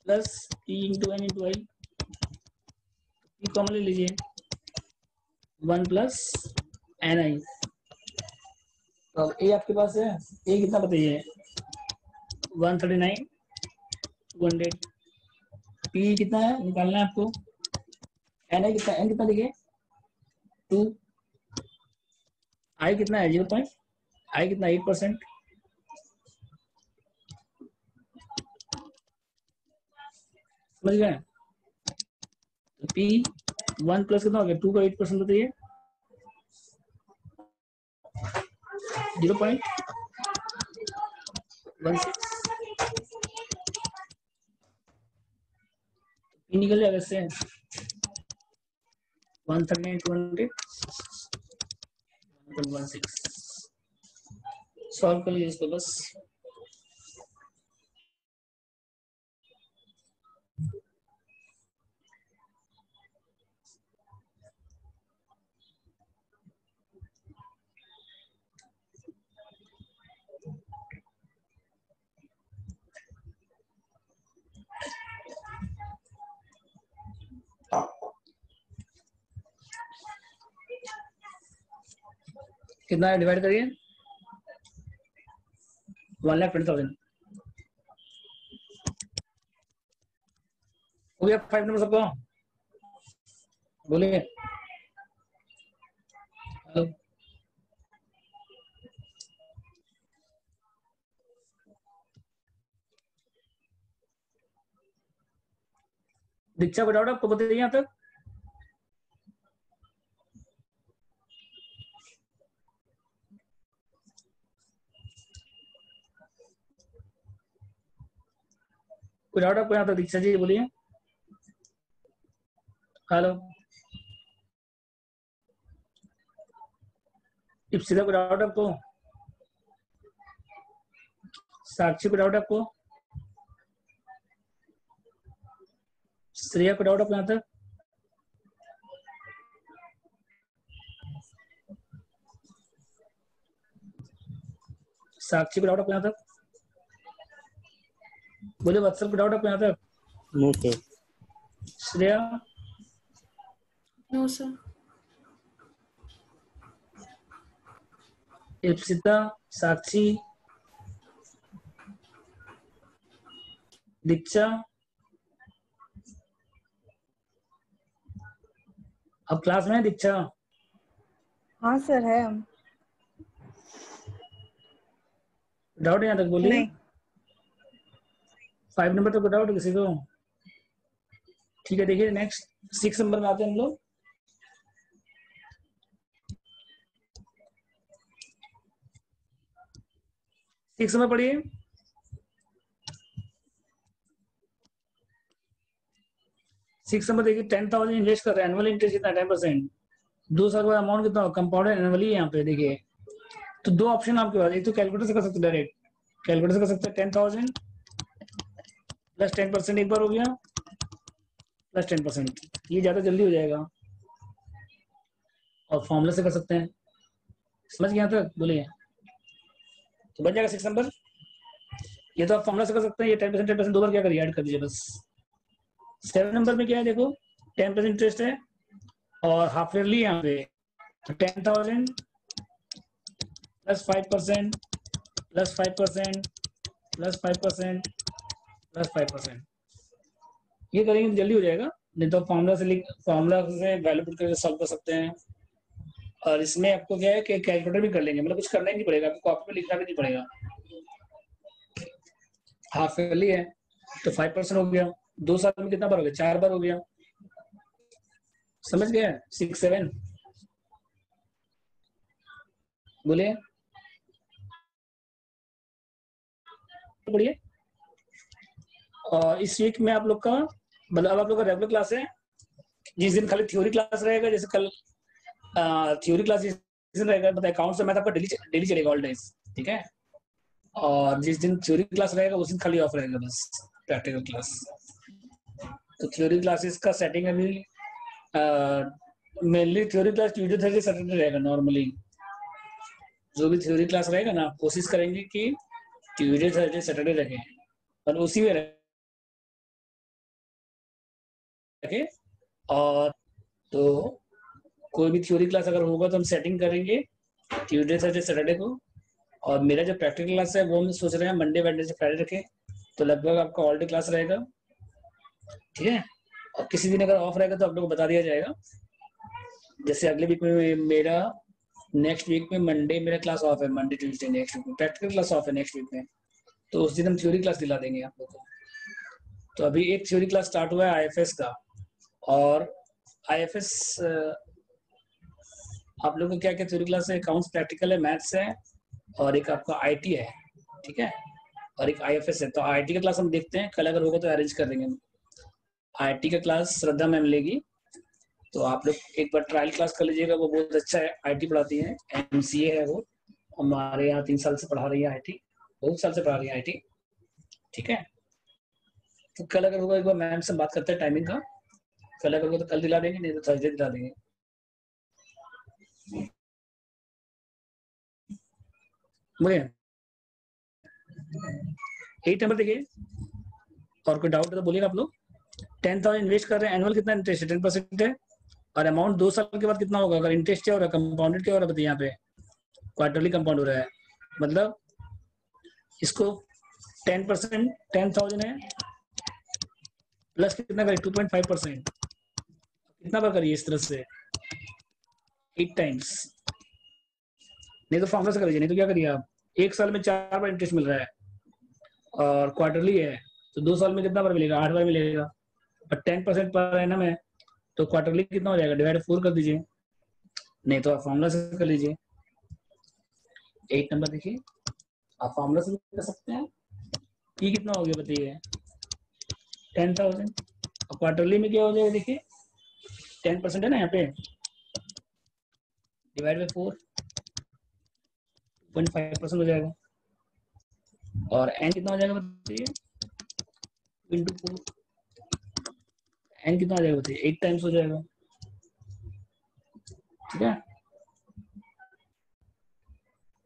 plus P into N into I common ले लीजिए 1 प्लस एन आई। तो अब ए आपके पास है, ए कितना बताइए 139 200। पी कितना है निकालना है आपको, एन आई कितना, एन कितना देखिए 2, आई कितना है 0 पॉइंट, आई कितना 8%, समझ गए। तो पी 1 प्लस कितना हो गया 2 का 8% बताइए 0.16। पी निकल जाएगा इससे 139 200 1.16। सॉल्व कर लीजिए इसको बस। कितना है डिवाइड करिए 1,20,000 हो गया। 5 नंबर सबको बोलिए। हेलो दीक्षा को डाउट आपको बताइए यहाँ तक, कोई डाउट आपको यहाँ तक दीक्षा जी बोलिए। हेलो इप्सिता को डाउट आपको, साक्षी को डाउट आपको, श्रेया को डाउट आपको यहाँ तक, साक्षी को डाउट आपको यहाँ तक, बोले वत्सल को डाउट आपको यहाँ तक। No sir. Shreya no sir. Ipsita Sakshi Diksha, अब क्लास में है दीक्षा? हाँ सर है। डाउट यहाँ तक बोलिए। नहीं 5 नंबर तक डाउट किसी को? ठीक है देखिए नेक्स्ट 6 नंबर में आते हैं हम लोग। सिक्स में पढ़िए। सिक्स नंबर देखिए 10,000 इन्वेस्ट कर रहे हैं, एनुअल इंटरेस्ट कितना 10%, 2 साल बाद अमाउंट कितना कंपाउंडेड एनुअली यहाँ पे देखिए। तो दो ऑप्शन आपके पास, एक तो कैलकुलेटर से कर सकते हैं, डायरेक्ट कैलकुलेटर से कर सकते हैं 10,000 प्लस 10% एक बार हो गया प्लस 10%, ये ज्यादा जल्दी हो जाएगा। और फॉर्मूला से कर सकते हैं, समझ गए यहाँ तक बोलिए। तो बन जाएगा 6 नंबर। ये तो आप फॉर्मूला से कर सकते हैं, ये 10% दो बार क्या करिए ऐड कर दीजिए बस। 7 नंबर में क्या है देखो 10% इंटरेस्ट है और हाफ ईयरली यहाँ पे 10,000 प्लस 5% प्लस 5% प्लस 5% प्लस 5%, ये करेंगे तो जल्दी हो जाएगा। नहीं तो फॉर्मूला से वैल्यू पुट करके सॉल्व कर सकते हैं। और इसमें आपको क्या है कि कैलकुलेटर भी कर लेंगे, मतलब कुछ करना ही नहीं पड़ेगा, आपको कॉपी में लिखना भी नहीं पड़ेगा। हाफ ईयरली है तो 5% हो गया, 2 साल में कितना बार हो गया 4 बार हो गया, समझ गए। 6 7 बोलिए बढ़िया। और इस वीक में आप लोग का मतलब आप लोग का रेगुलर क्लास है, जिस दिन खाली थ्योरी क्लास रहेगा, जैसे कल थ्योरी क्लास जिस दिन रहेगा मतलब अकाउंट से मैथ आपका डेली चलेगा ऑल डेज, ठीक है। और जिस दिन थ्योरी क्लास रहेगा उस दिन खाली ऑफ रहेगा बस प्रैक्टिकल क्लास। तो थ्योरी क्लासेस का सेटिंग अभी mainly theory class Tuesday Thursday Saturday रहेगा नॉर्मली। जो भी थ्योरी क्लास रहेगा ना कोशिश करेंगे कि ट्यूजडे थर्सडे सैटरडे रखे और उसी में रखे। और तो कोई भी थ्योरी क्लास अगर होगा तो हम सेटिंग करेंगे ट्यूसडे थर्सडे सैटरडे को, और मेरा जो प्रैक्टिकल क्लास है वो हम सोच रहे हैं मंडे वेडनेसडे फ्राइडे रखें, तो लगभग आपका ऑल डे क्लास रहेगा, ठीक है। और किसी दिन अगर ऑफ रहेगा तो आप लोग को बता दिया जाएगा। जैसे अगले वीक में मेरा नेक्स्ट वीक में मंडे मेरा क्लास ऑफ है, मंडे ट्यूसडे नेक्स्ट वीक में प्रैक्टिकल क्लास ऑफ है नेक्स्ट वीक में, तो उस दिन हम थ्योरी क्लास दिला देंगे आप लोग को। तो अभी एक थ्योरी क्लास स्टार्ट हुआ है आईएफएस का, और आईएफएस आप लोगों को क्या क्या थ्योरी क्लास है, अकाउंट्स प्रैक्टिकल है, मैथ्स है, और एक आपका आईटी है, ठीक है, और एक आईएफएस है। तो आईटी का क्लास हम देखते हैं कल अगर होगा तो अरेंज कर देंगे। आईटी का क्लास श्रद्धा मैम लेगी, तो आप लोग एक बार ट्रायल क्लास कर लीजिएगा, वो बहुत अच्छा है, आईटी पढ़ाती है, एमसीए है वो, हमारे यहाँ 3 साल से पढ़ा रही है आईटी, बहुत साल से पढ़ा रही है आईटी, ठीक है। तो कल अगर होगा एक बार मैम से बात करते हैं टाइमिंग का, कल अगर होगा तो कल दिला देंगे, नहीं तो थर्सडे दिला देंगे। मुझे 8 नंबर देखिए, और कोई डाउट है तो बोलिएगा आप लोग। 10,000 इन्वेस्ट कर रहे हैं, एनुअल कितना इंटरेस्ट है, 10% है, और अमाउंट 2 साल के बाद कितना होगा, अगर इंटरेस्ट क्या हो रहा है, कंपाउंडेड क्या हो रहा है, बताइए यहाँ पे क्वार्टरली कंपाउंड हो रहा है, मतलब इसको 10%, 10,000 है प्लस कितना करिए 2.5%, कितना बार करिए इस तरह से 8 टाइम्स, नहीं तो फॉर्मूला से करिए, नहीं तो क्या करिए आप, 1 साल में 4 बार इंटरेस्ट मिल रहा है और क्वार्टरली है, तो 2 साल में कितना बार मिलेगा, 8 बार मिलेगा, और 10% पर एनम है, तो क्वार्टरली कितना हो जाएगा, डिवाइड 4 कर दीजिए, नहीं तो आप फॉर्मूला से कर लीजिए। 8 नंबर देखिए, आप फॉर्मूला से कर सकते हैं। पी कितना हो गया बताइए, 10,000, और क्वार्टरली में क्या हो जाएगा देखिए, 10% है ना यहाँ पे, डिवाइड बाई 4, 2.5% हो जाएगा, और एन कितना हो जाएगा बताइए, इंटू 4, एन कितना हो जाएगा बताइए, 8 टाइम्स हो जाएगा, ठीक है।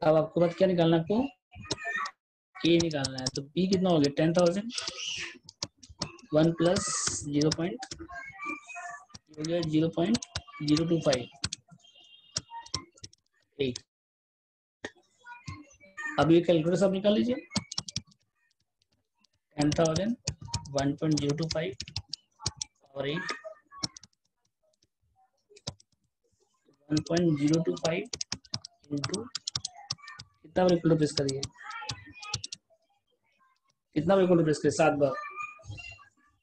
अब आपको बात क्या निकालना है, आपको ए निकालना है, तो बी कितना हो गया 10,000, 1 प्लस 0.025, अब ये कैलकुलेटर सब निकाल लीजिए, 10,000, 1.025 और 8, 1.025 इंटू कितना बार इक्वल प्रेस करिए, कितना बार इक्वल प्रेस करिए, 7 बार,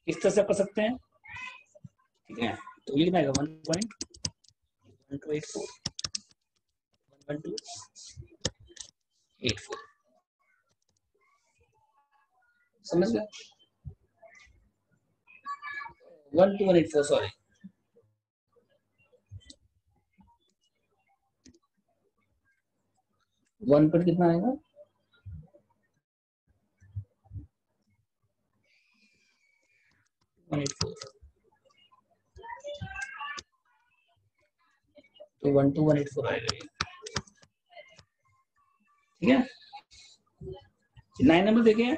इस तरह से कर सकते हैं, ठीक है। तो ये कितना आएगा 1.1284, 11284, समझ गया, 12184 सॉरी, वन पर कितना आएगा, तो 12184 आएगा ये, ठीक है। 9 नंबर देखिए,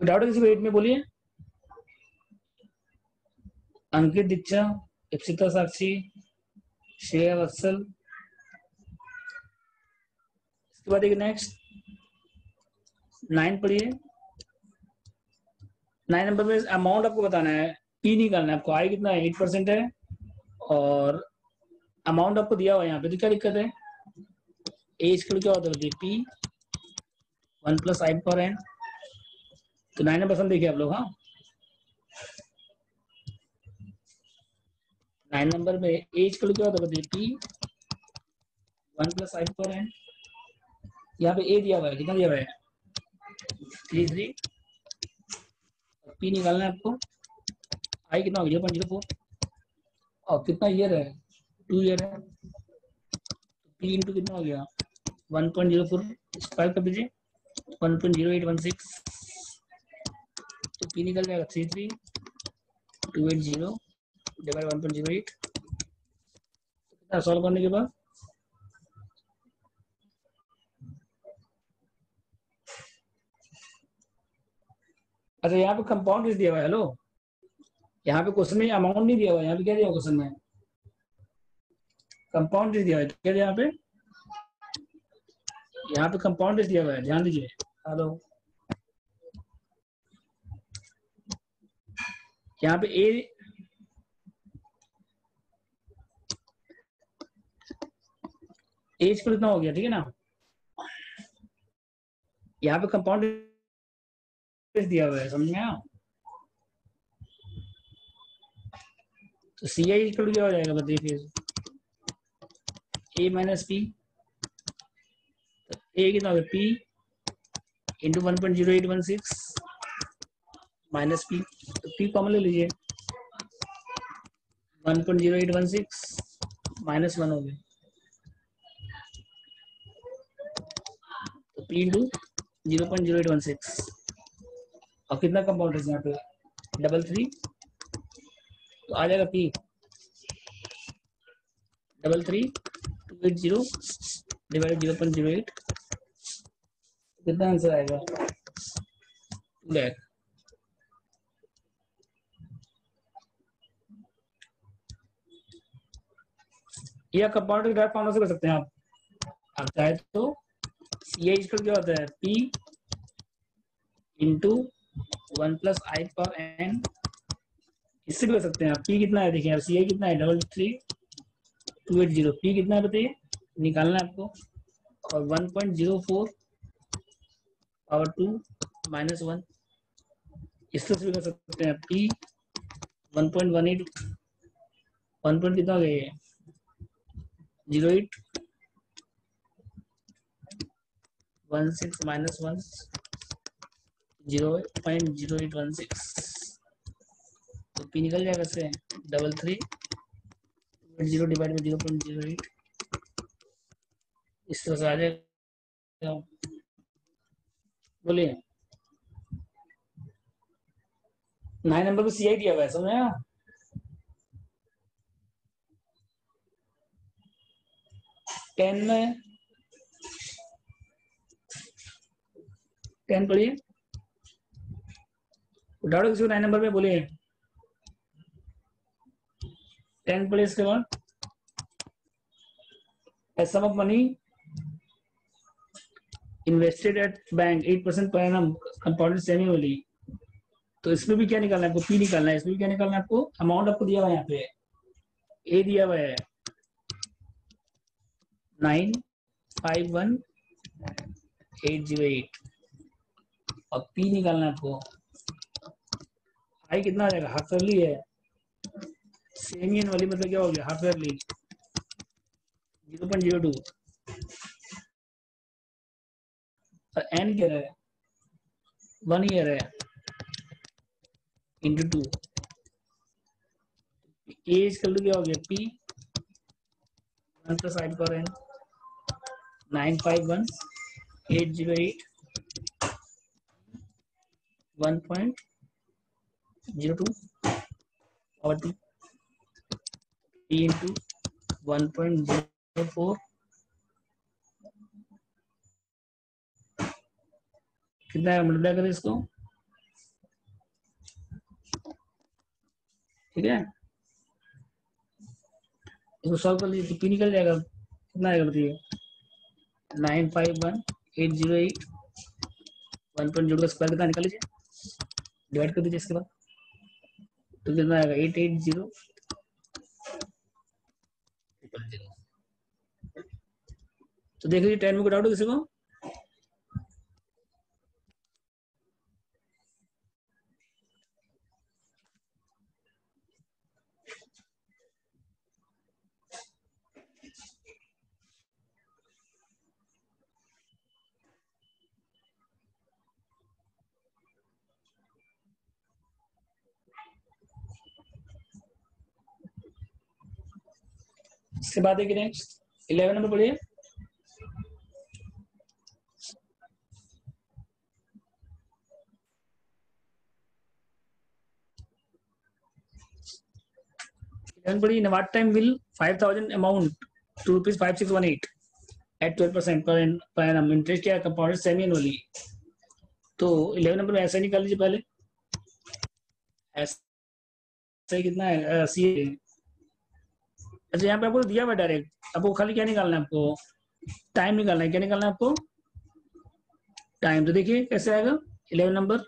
डाउट किसी को 8 में बोलिए, अंकित दीक्षा, इप्सिता साक्षी, श्रेया वत्सल, इसके बाद देखिए नेक्स्ट 9 पढ़िए। 9 नंबर में अमाउंट आपको बताना है, पी निकालना है आपको, आई कितना है 8% है, और अमाउंट आपको दिया हुआ है यहाँ पे, तो क्या दिक्कत है, एज के लिए क्या होता है पी 1 प्लस आई पर एन, तो 9 नंबर देखिए आप लोग, हाँ 9 नंबर में एज के लिए क्या होता है पी 1 प्लस आई पर एन, यहाँ पे ए दिया हुआ है, कितना दिया हुआ है 3, पी निकालना है आपको, आई कितना हो गया 0.04, और कितना ईयर है 2 ईयर है, पी इंटू कितना हो गया 1.04, स्क्वायर कर दीजिए 1.0816, तो पी निकल जाएगा 33280 डिवाइड 1.08, कितना सॉल्व करने के बाद, अच्छा यहाँ पे कंपाउंड दिया हुआ है, हेलो यहाँ पे क्वेश्चन में अमाउंट नहीं दिया हुआ, यहाँ पे क्या दिया क्वेश्चन में, कंपाउंड दिया हुआ है। क्या दिया यहाँ पे, यहाँ पे कंपाउंड दिया हुआ है, ध्यान दीजिए। हेलो, यहाँ पे एज को इतना हो गया, ठीक है ना। यहाँ पे कंपाउंड दिया हुआ है, समझ में आया। तो सी आई इक्वल क्या हो जाएगा बताइए फिर, ए माइनस पी। ए कितना होगा, पी इंटू 1.0816 माइनस पी, तो पी कॉमन ले लीजिए, 1.0816 माइनस 1 हो गया, तो पी इंटू 0.0816। और कितना कंपाउंड है यहाँ पे, 33, तो आ जाएगा पी 33280 डिवाइड 0.08, कितना आंसर आएगा, 2 लाख। या कंपाउंड के डायरेक्ट फॉर्मूला से कर सकते हैं आप चाहे तो। सी एच क्या होता है, पी इंटू 1 + i पर n, इससे भी कर सकते हैं आप। पी कितना है देखिए, सी आई कितना है, 33280, पी कितना है बताइए, निकालना है आपको। और 1.04 पावर 2 माइनस 1, इससे भी कर सकते हैं। पी 1.18 1 पॉइंट कितना हो गया, 0816 माइनस 1 0.0816, तो पी निकल जाएगा इससे 33 डिवाइड बाई 0.08, इस तरह से आ जाएगा। बोलिए 9 नंबर पे सी आई दिया हुआ है, समझ आया। टेन में 10 पढ़िए, डाउट किसी को 9 नंबर में, बोलिए 10 पढ़िए। इसके बाद sum of money invested at bank 8% पर एनम कंपाउंडेड सेमी वाली, तो इसमें भी क्या निकालना है आपको, पी निकालना है। इसमें भी क्या निकालना है आपको, अमाउंट आपको दिया हुआ है यहाँ पे, ए दिया हुआ है 951808, और पी निकालना है आपको। आई कितना आ जाएगा, हाफ ईयरली है, सेमियन वाली मतलब क्या हो गया, हाफ ईयरली 0.02, और एन क्या है 1 ईयर है इंटू 2, एज कर लो क्या हो गया, पी 1 + i पर n 951808 1.02 और p इंटू 1.04, कितना है, मल्टीप्लाई करें इसको, ठीक है। इसको सॉल्व कर लीजिए तो पी निकल जाएगा, कितना आएगा बताइए, 951808 1.0 का स्क्वायर कितना निकाल लीजिए, डिवाइड कर दीजिए इसके बाद, तो कितना आएगा 880। तो देख लीजिए 10 में कोई डाउट है किसी को, इसके बाद देखिए नेक्स्ट 11 नंबर पढ़िए। पढ़िए, in what time will 5000 amount to ₹5618 at 12% per annum interest क्या कंपाउंडेड सेमी एनुअली। तो 11 नंबर में ऐसा निकाल लीजिए, पहले ऐसा सही कितना है सी। अच्छा यहाँ पे आपको दिया हुआ डायरेक्ट, आपको खाली क्या निकालना है, आपको टाइम निकालना है। क्या निकालना है आपको? टाइम। तो देखिए कैसे आएगा 11 नंबर।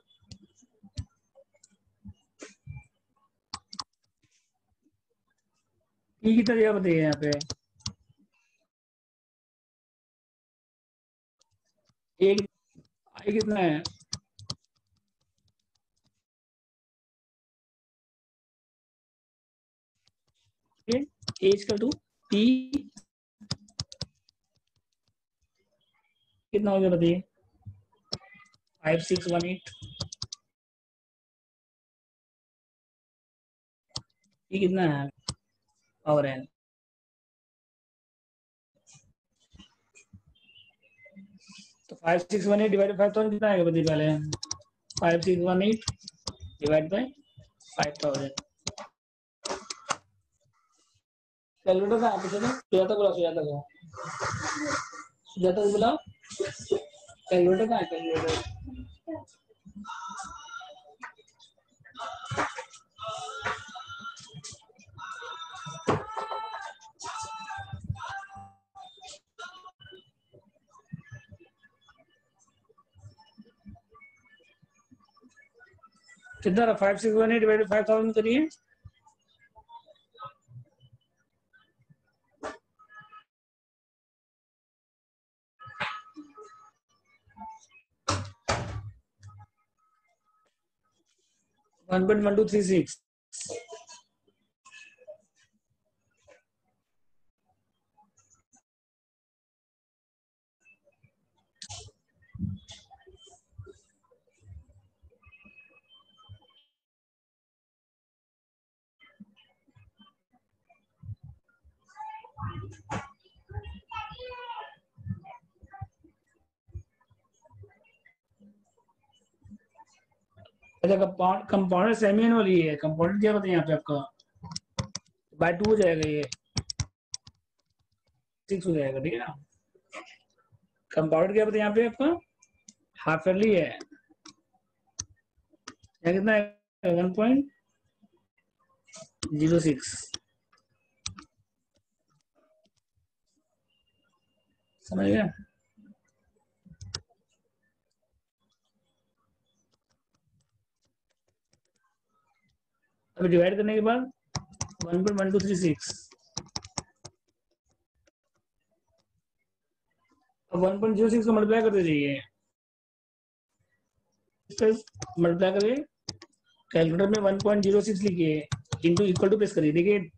ई कितना दिया बताइए यहाँ पे? एक आई कितना है? एज का टू पी कितना हो गया बताइए? 5618। ये कितना है और है? तो 5618 डिवाइड 5000 कितना आएगा बताइए पहले? 5618 डिवाइड बाय 5000। कैलकुलेटर कहाँ पे? चलो सुजाता बुलाओ, सुजाता को, सुजाता को बुलाओ। कैलकुलेटर कहाँ है? कैलकुलेटर कितना रहा? 5618 डिवाइड 5000 करिए। One point 1236। अच्छा कंपाउंड, कंपाउंडर सेमी एनुअल ही है। कंपाउंडर क्या बताइए यहाँ पे आपका? बाय 2 हो जाएगा, ये 6 हो जाएगा, ठीक है ना। कंपाउंडर क्या बताइए यहाँ पे आपका? हाफ ईयरली है। यहाँ कितना है? 1.06। समझ गया? अभी डिवाइड करने के बाद 1.1236। अब 1.06 को मल्टीप्लाई करते जाइए, मल्टीप्लाई करिए। कैलकुलेटर में 1.06 लिखिए, इंटू इक्वल टू प्रेस करिए। देखिए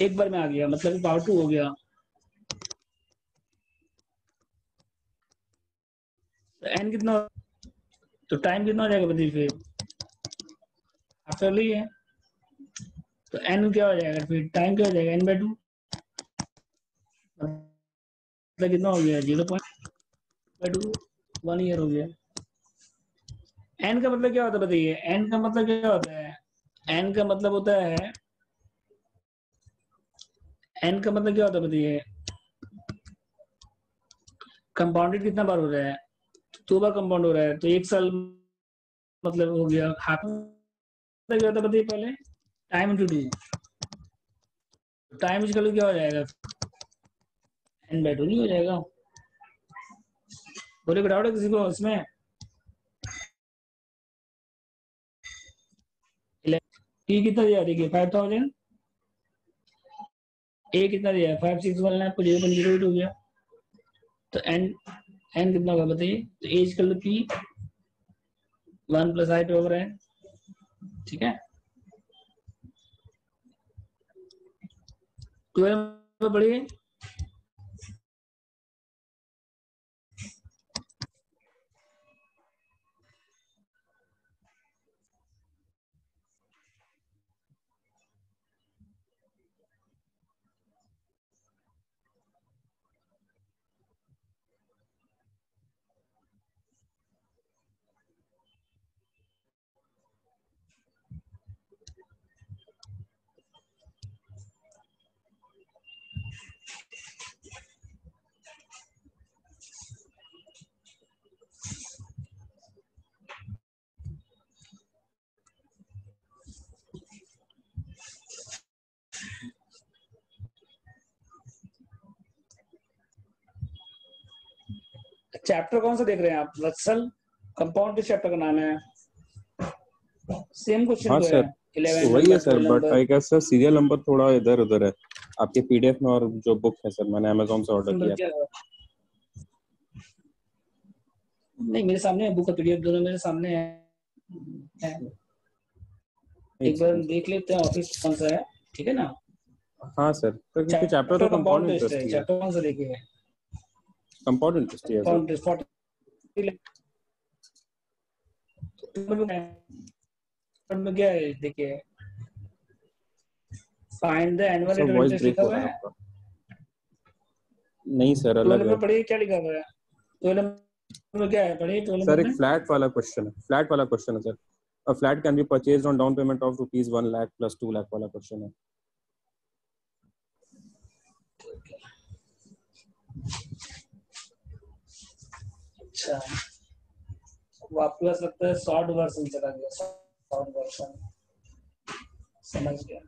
एक बार में आ गया, मतलब पावर 2 हो गया। तो एन कितना, तो टाइम कितना हो जाएगा बताइए फिर? हाफ ईयरली है, तो एन क्या हो जाएगा फिर? टाइम क्या हो जाएगा? n/2। मतलब कितना हो गया? 0.2 1 ईयर हो गया। एन का मतलब क्या होता है बताइए? एन का मतलब क्या होता है? एन का मतलब होता है, एन का मतलब क्या होता है बताइए? कंपाउंडेड कितना बार हो रहा है? 2 बार कंपाउंड हो रहा है, तो 1 साल मतलब हो गया। हाफ मतलब क्या होता है बताइए पहले? Time into 2। टाइम इजकल क्या हो जाएगा? n/2 नहीं हो जाएगा? बोले डाउट है किसी को इसमें? टी कितना दिया देखिए? 5000। ए कितना दिया है? 5619, आपको 0.08 हो गया। तो एन, एन कितना होगा बताइए? तो एज कर लो पी 1 + i ओवर एन, ठीक है। 12 में बढ़िए। चैप्टर कौन सा देख रहे हैं आप? वत्सल कंपाउंड किस चैप्टर का नाम है? सेम क्वेश्चन हाँ तो है, सर 11 वही है number, sir, 12 but number. I guess sir serial number थोड़ा इधर उधर है आपके पीडीएफ में, और जो बुक है सर मैंने अमेजोन से ऑर्डर नंबर किया क्या था। है? नहीं, मेरे सामने है, बुक का पीडीएफ दोनों मेरे सामने है। एक एक बार सेकंड देख लेते हैं ऑफिस कौन सा है, ठीक है ना? सर। हाँ सर, तो क्योंकि चैप्टर तो चैप्टर कंपाउंड कंपाउंड टेस्ट है, इंटरेस्ट ही है। चैप्टर कौन सा देखिए? कंपाउंड इंटरेस्ट ही है सर। कंपाउंड टेस्ट 40 में क्या है देखिए, find the annual sir rate of voice interest break लिखा हो हुआ रहा है है। आपका। नहीं सर, 12 अलग है। नंबर पढ़िए, क्या लिखा हुआ है 12 नंबर में? क्या है पढ़िए 12 सर नंबर एक में। फ्लैट वाला क्वेश्चन है, फ्लैट वाला क्वेश्चन है sir. A flat can be purchased on down payment of rupees 1 lakh plus 2 lakh वाला क्वेश्चन है। अच्छा, वो आपके पास लगता है शॉर्ट वर्जन चला गया, शॉर्ट वर्जन, समझ गया।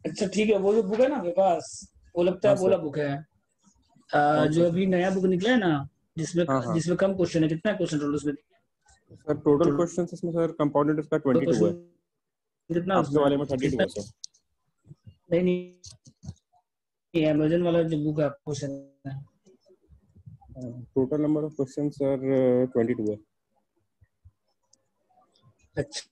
अच्छा ठीक है, वो जो बुक है ना आपके पास, वो लगता हाँ है बोला सर। बुक है। कौन सा जो सर? अभी नया बुक निकला है ना, जिसमें हाँ हाँ जिसमें कम क्वेश्चन है, कितना क्वेश्चन टोटल उसमें? सर, टोटल टोटल क्वेश्चन इसमें सर कंपाउंड इंटरेस्ट का 22 क्वेश्चन है। कितना आपके उसमें? वाले में 32 कितना? है सर। नहीं नहीं, अमेजन वाला जो बुक है क्वेश्चन है। Total number of question sir 22 है। अच्छा,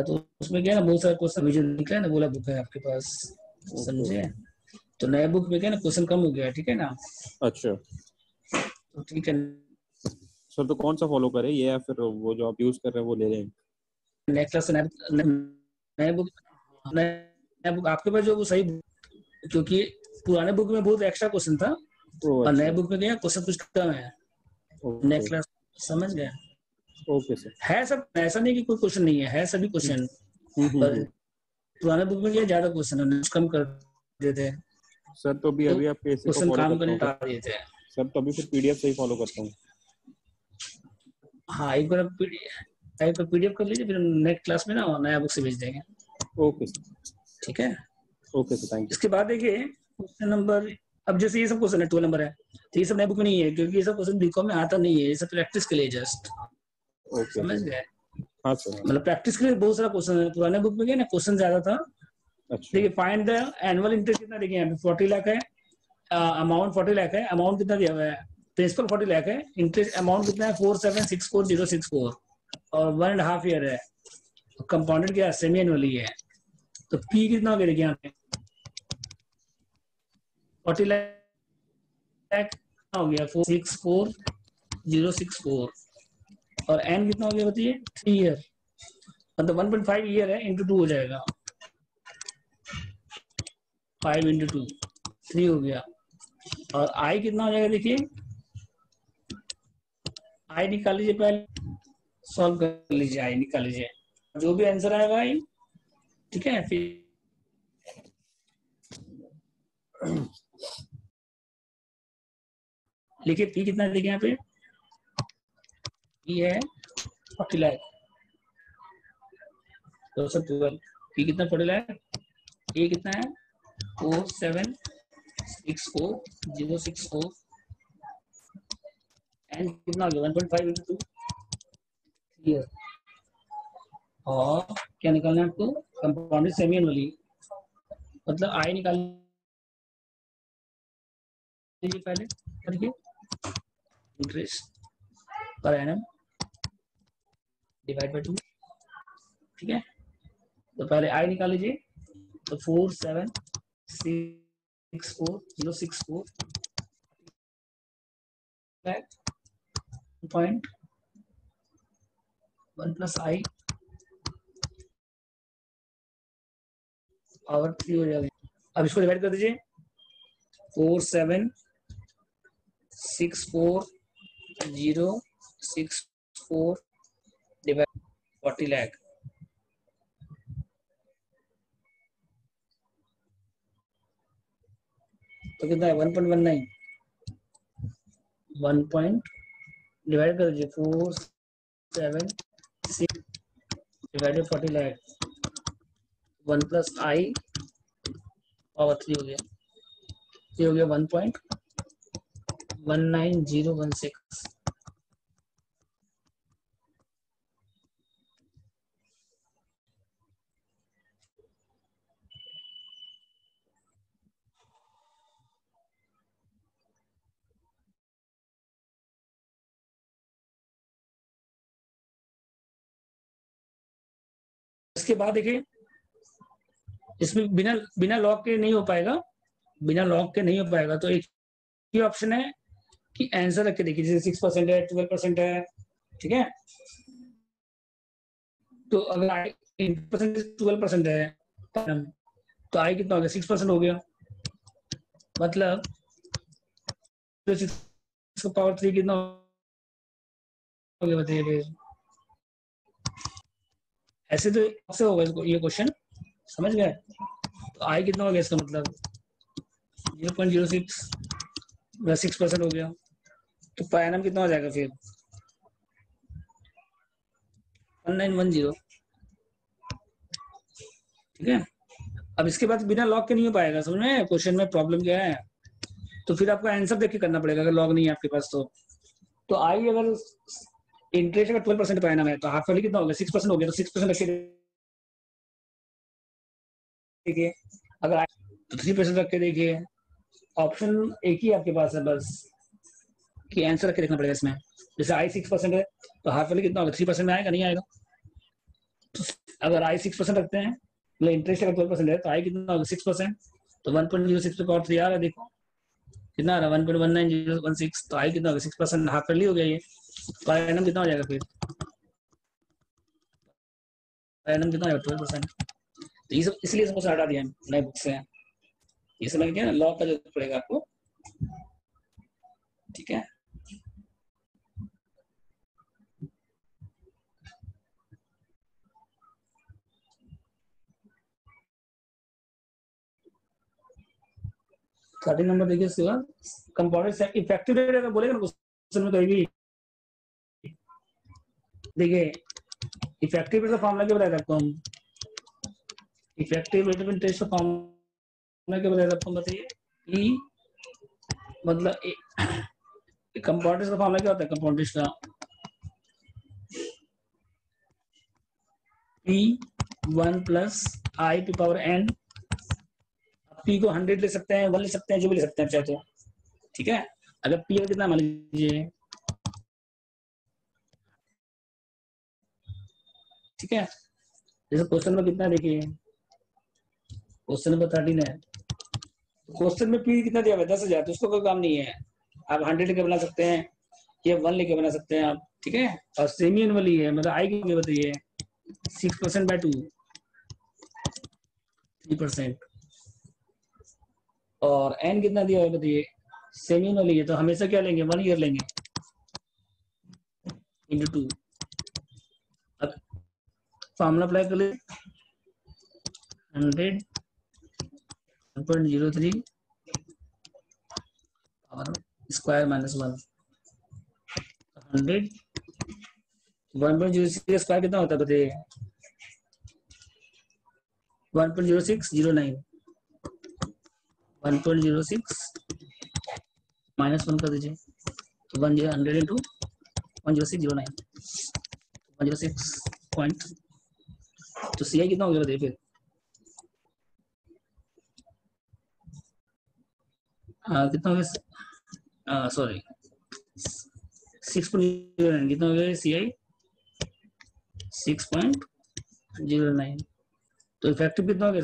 तो उसमें क्या है ना, बहुत सारे क्वेश्चन अभी जो निकला है ना, बोला बुक है आपके पास, ओके समझे? ओके। तो नए बुक में क्या है ना, क्वेश्चन कम हो गया, ठीक है ना? अच्छा तो ठीक है, सर, तो कौन सा फॉलो करें, ये या फिर वो जो आप यूज कर रहे हैं वो ले लें? नेक्स्ट क्लास नए बुक, नए बुक आपके पास जो वो सही book, क्योंकि पुराने बुक में बहुत एक्स्ट्रा क्वेश्चन था, ओह और नए अच्छा। बुक में क्या क्वेश्चन कुछ कम है। ओके नेक्स्ट क्लास, समझ गए? Okay sir. है सब, ऐसा नहीं कि कोई क्वेश्चन नहीं है सभी क्वेश्चन, पर हम्म। पुराने बुक में क्या ज्यादा क्वेश्चन है, कम कर देते हैं, सर तो अभी तो अभी आपके इसी को क्वेश्चन फॉलो काम करता करने हूँ सर। आ देते हैं। सर तो अभी फिर पीडीएफ से ही फॉलो करता हूँ। हाँ, एक बार पीडीएफ कर लीजिए, फिर नेक्स्ट क्लास में ना नया बुक से भेज देंगे, ओके सर। ठीक है? ओके सर, थैंक इसके बाद देखिए क्वेश्चन नंबर, अब जैसे ये सब क्वेश्चन है 12 नंबर है, तो ये सब नए बुक में नहीं है, क्योंकि ये सब क्वेश्चन बीकॉम में आता नहीं है, ये सब प्रैक्टिस के लिए जस्ट, यू। ओके समझ सर। गए? हाँ सर हाँ मतलब सर। प्रैक्टिस के लिए बहुत सारा क्वेश्चन है, पुराने बुक में क्या ना क्वेश्चन ज्यादा था। अच्छा देखिए फाइंड द एनुअल इंटरेस्ट कितना, देखिए यहाँ पे 40 लाख है, अमाउंट 40 लाख है, अमाउंट कितना दिया हुआ है? प्रिंसिपल 40 लाख है, इंटरेस्ट अमाउंट कितना है? 4764064, और 1.5 ईयर है, कंपाउंडेड क्या सेमी एनुअली है। तो पी कितना हो गया देखिए यहाँ पे 40 लाख हो गया 464,064, और एन कितना हो गया बताइए? 3 ईयर, मतलब 1.5 ईयर है, इंटू 2 हो जाएगा, 5 इंटू 2 3 हो गया। और आई कितना हो जाएगा देखिए, आई निकाल लीजिए, पहले सॉल्व कर लीजिए, आई निकाल लीजिए, जो भी आंसर आएगा आई, ठीक है? फिर लिखिए पी कितना है, देखिए यहाँ पे पी है 40 लाख, 212, पी कितना 40 लाख, ए कितना है 4764064, एन कितना हो गया 1.5 इंटू 2 ईयर, और क्या निकालना है आपको? कंपाउंडेड सेमी एनुअली, मतलब आई निकाल लीजिए पहले करके, interest per annum divide by 2, ठीक है? तो पहले आई निकाल लीजिए, तो 4764064 पॉइंट 1 प्लस आई पावर 3 हो जाएगा। अब इसको डिवाइड कर दीजिए, 4764064 डिवाइड 40 लाख, तो कितना है 1.19, 1 पॉइंट डिवाइड कर दीजिए 476 divided 40 lakh, 1 plus I power 3 हो गया, ये हो गया 1.19016। इसके बाद देखिए इसमें बिना बिना लॉग के नहीं हो पाएगा, बिना लॉग के नहीं हो पाएगा। तो एक ही ऑप्शन है कि आंसर रख के देखिए, जैसे 6% है, 12% है, ठीक है। तो अगर आई परसेंटेज 12% है तो आई कितना हो गया, 6% हो गया। मतलब 6 पावर 3 कितना हो गया बताइए। ऐसे तो आपसे होगा ये क्वेश्चन, समझ गए। तो आई कितना हो गया इसका मतलब 0.06 प्लस 6% हो गया। तो पर एनम कितना हो जाएगा फिर 1910, ठीक है। अब इसके बाद बिना लॉग के नहीं हो पाएगा, समझ में क्वेश्चन में प्रॉब्लम क्या है। तो फिर आपको आंसर देख के करना पड़ेगा अगर लॉग नहीं है आपके पास तो आई अगर इंटरेस्ट अगर 12% पर एनम है तो हाफ वाली कितना हो गया 6% हो गया। तो 6% रख के देखिए, अगर आई तो 3% रख के देखिए। ऑप्शन एक ही आपके पास है बस कि आंसर रख के देखना पड़ेगा इसमें। जैसे आई 6% है तो हाफ वाली कितना होगा 3% में आएगा, नहीं आएगा। तो अगर आई 6% रखते हैं मतलब इंटरेस्ट अगर 12% है तो आई कितना होगा 6%। तो 1.06 पे पावर 3 आ रहा है, देखो कितना आ रहा है 1.19016। तो आई कितना होगा 6%, हाफ वाली हो गया ये। तो आई एनम कितना हो जाएगा फिर, आई एनम कितना हो जाएगा 12%। तो ये सब इसलिए सबको हटा दिया नए बुक से। ये समझ गया, लॉ का जरूरत पड़ेगा आपको, ठीक है। थर्टी नंबर देखिए इसके बाद कंपाउंडेड इफेक्टिव रेट अगर बोलेगा ना क्वेश्चन में कहीं भी, देखिए इफेक्टिव रेट का फॉर्मूला क्या बताया था आपको हम, इफेक्टिव रेट ऑफ इंटरेस्ट का फॉर्मूला क्या बताया था आपको बताइए। ई मतलब कंपाउंडेड का फॉर्मूला क्या होता है, कंपाउंडेड का P1 plus I to power n। P को 100 ले सकते हैं, 1 ले सकते हैं, जो भी ले सकते हैं चाहे तो, ठीक है। अगर P कितना मान लीजिए, ठीक है। जैसे क्वेश्चन में कितना देखिए, क्वेश्चन नंबर 13 है। क्वेश्चन में P कितना दिया हुआ है 10,000, तो उसको कोई काम नहीं है। आप 100 लेके बना सकते हैं या 1 लेके बना सकते हैं आप, ठीक है। और सेमी एनुअली है, मतलब आई की बताइए 6% बाय 2 3%। और n कितना दिया है बताइए, सेमी एनुअली है तो हमेशा क्या लेंगे 1 ईयर लेंगे इंटू 2। अब फॉर्मूला अप्लाई कर ले 100 1.03 और स्क्वायर माइनस 1 100 1.06 स्क्वायर कितना होता है बताइए 1.0609 1.06 माइनस 1 कर दीजिए तो 100 इंटू 10609 106 पॉइंट। तो सी आई कितना हो गया बताइए फिर, कितना हो गया, सॉरी 6.09 कितना हो गया सी आई 6.09। तो इफेक्टिव कितना हो गया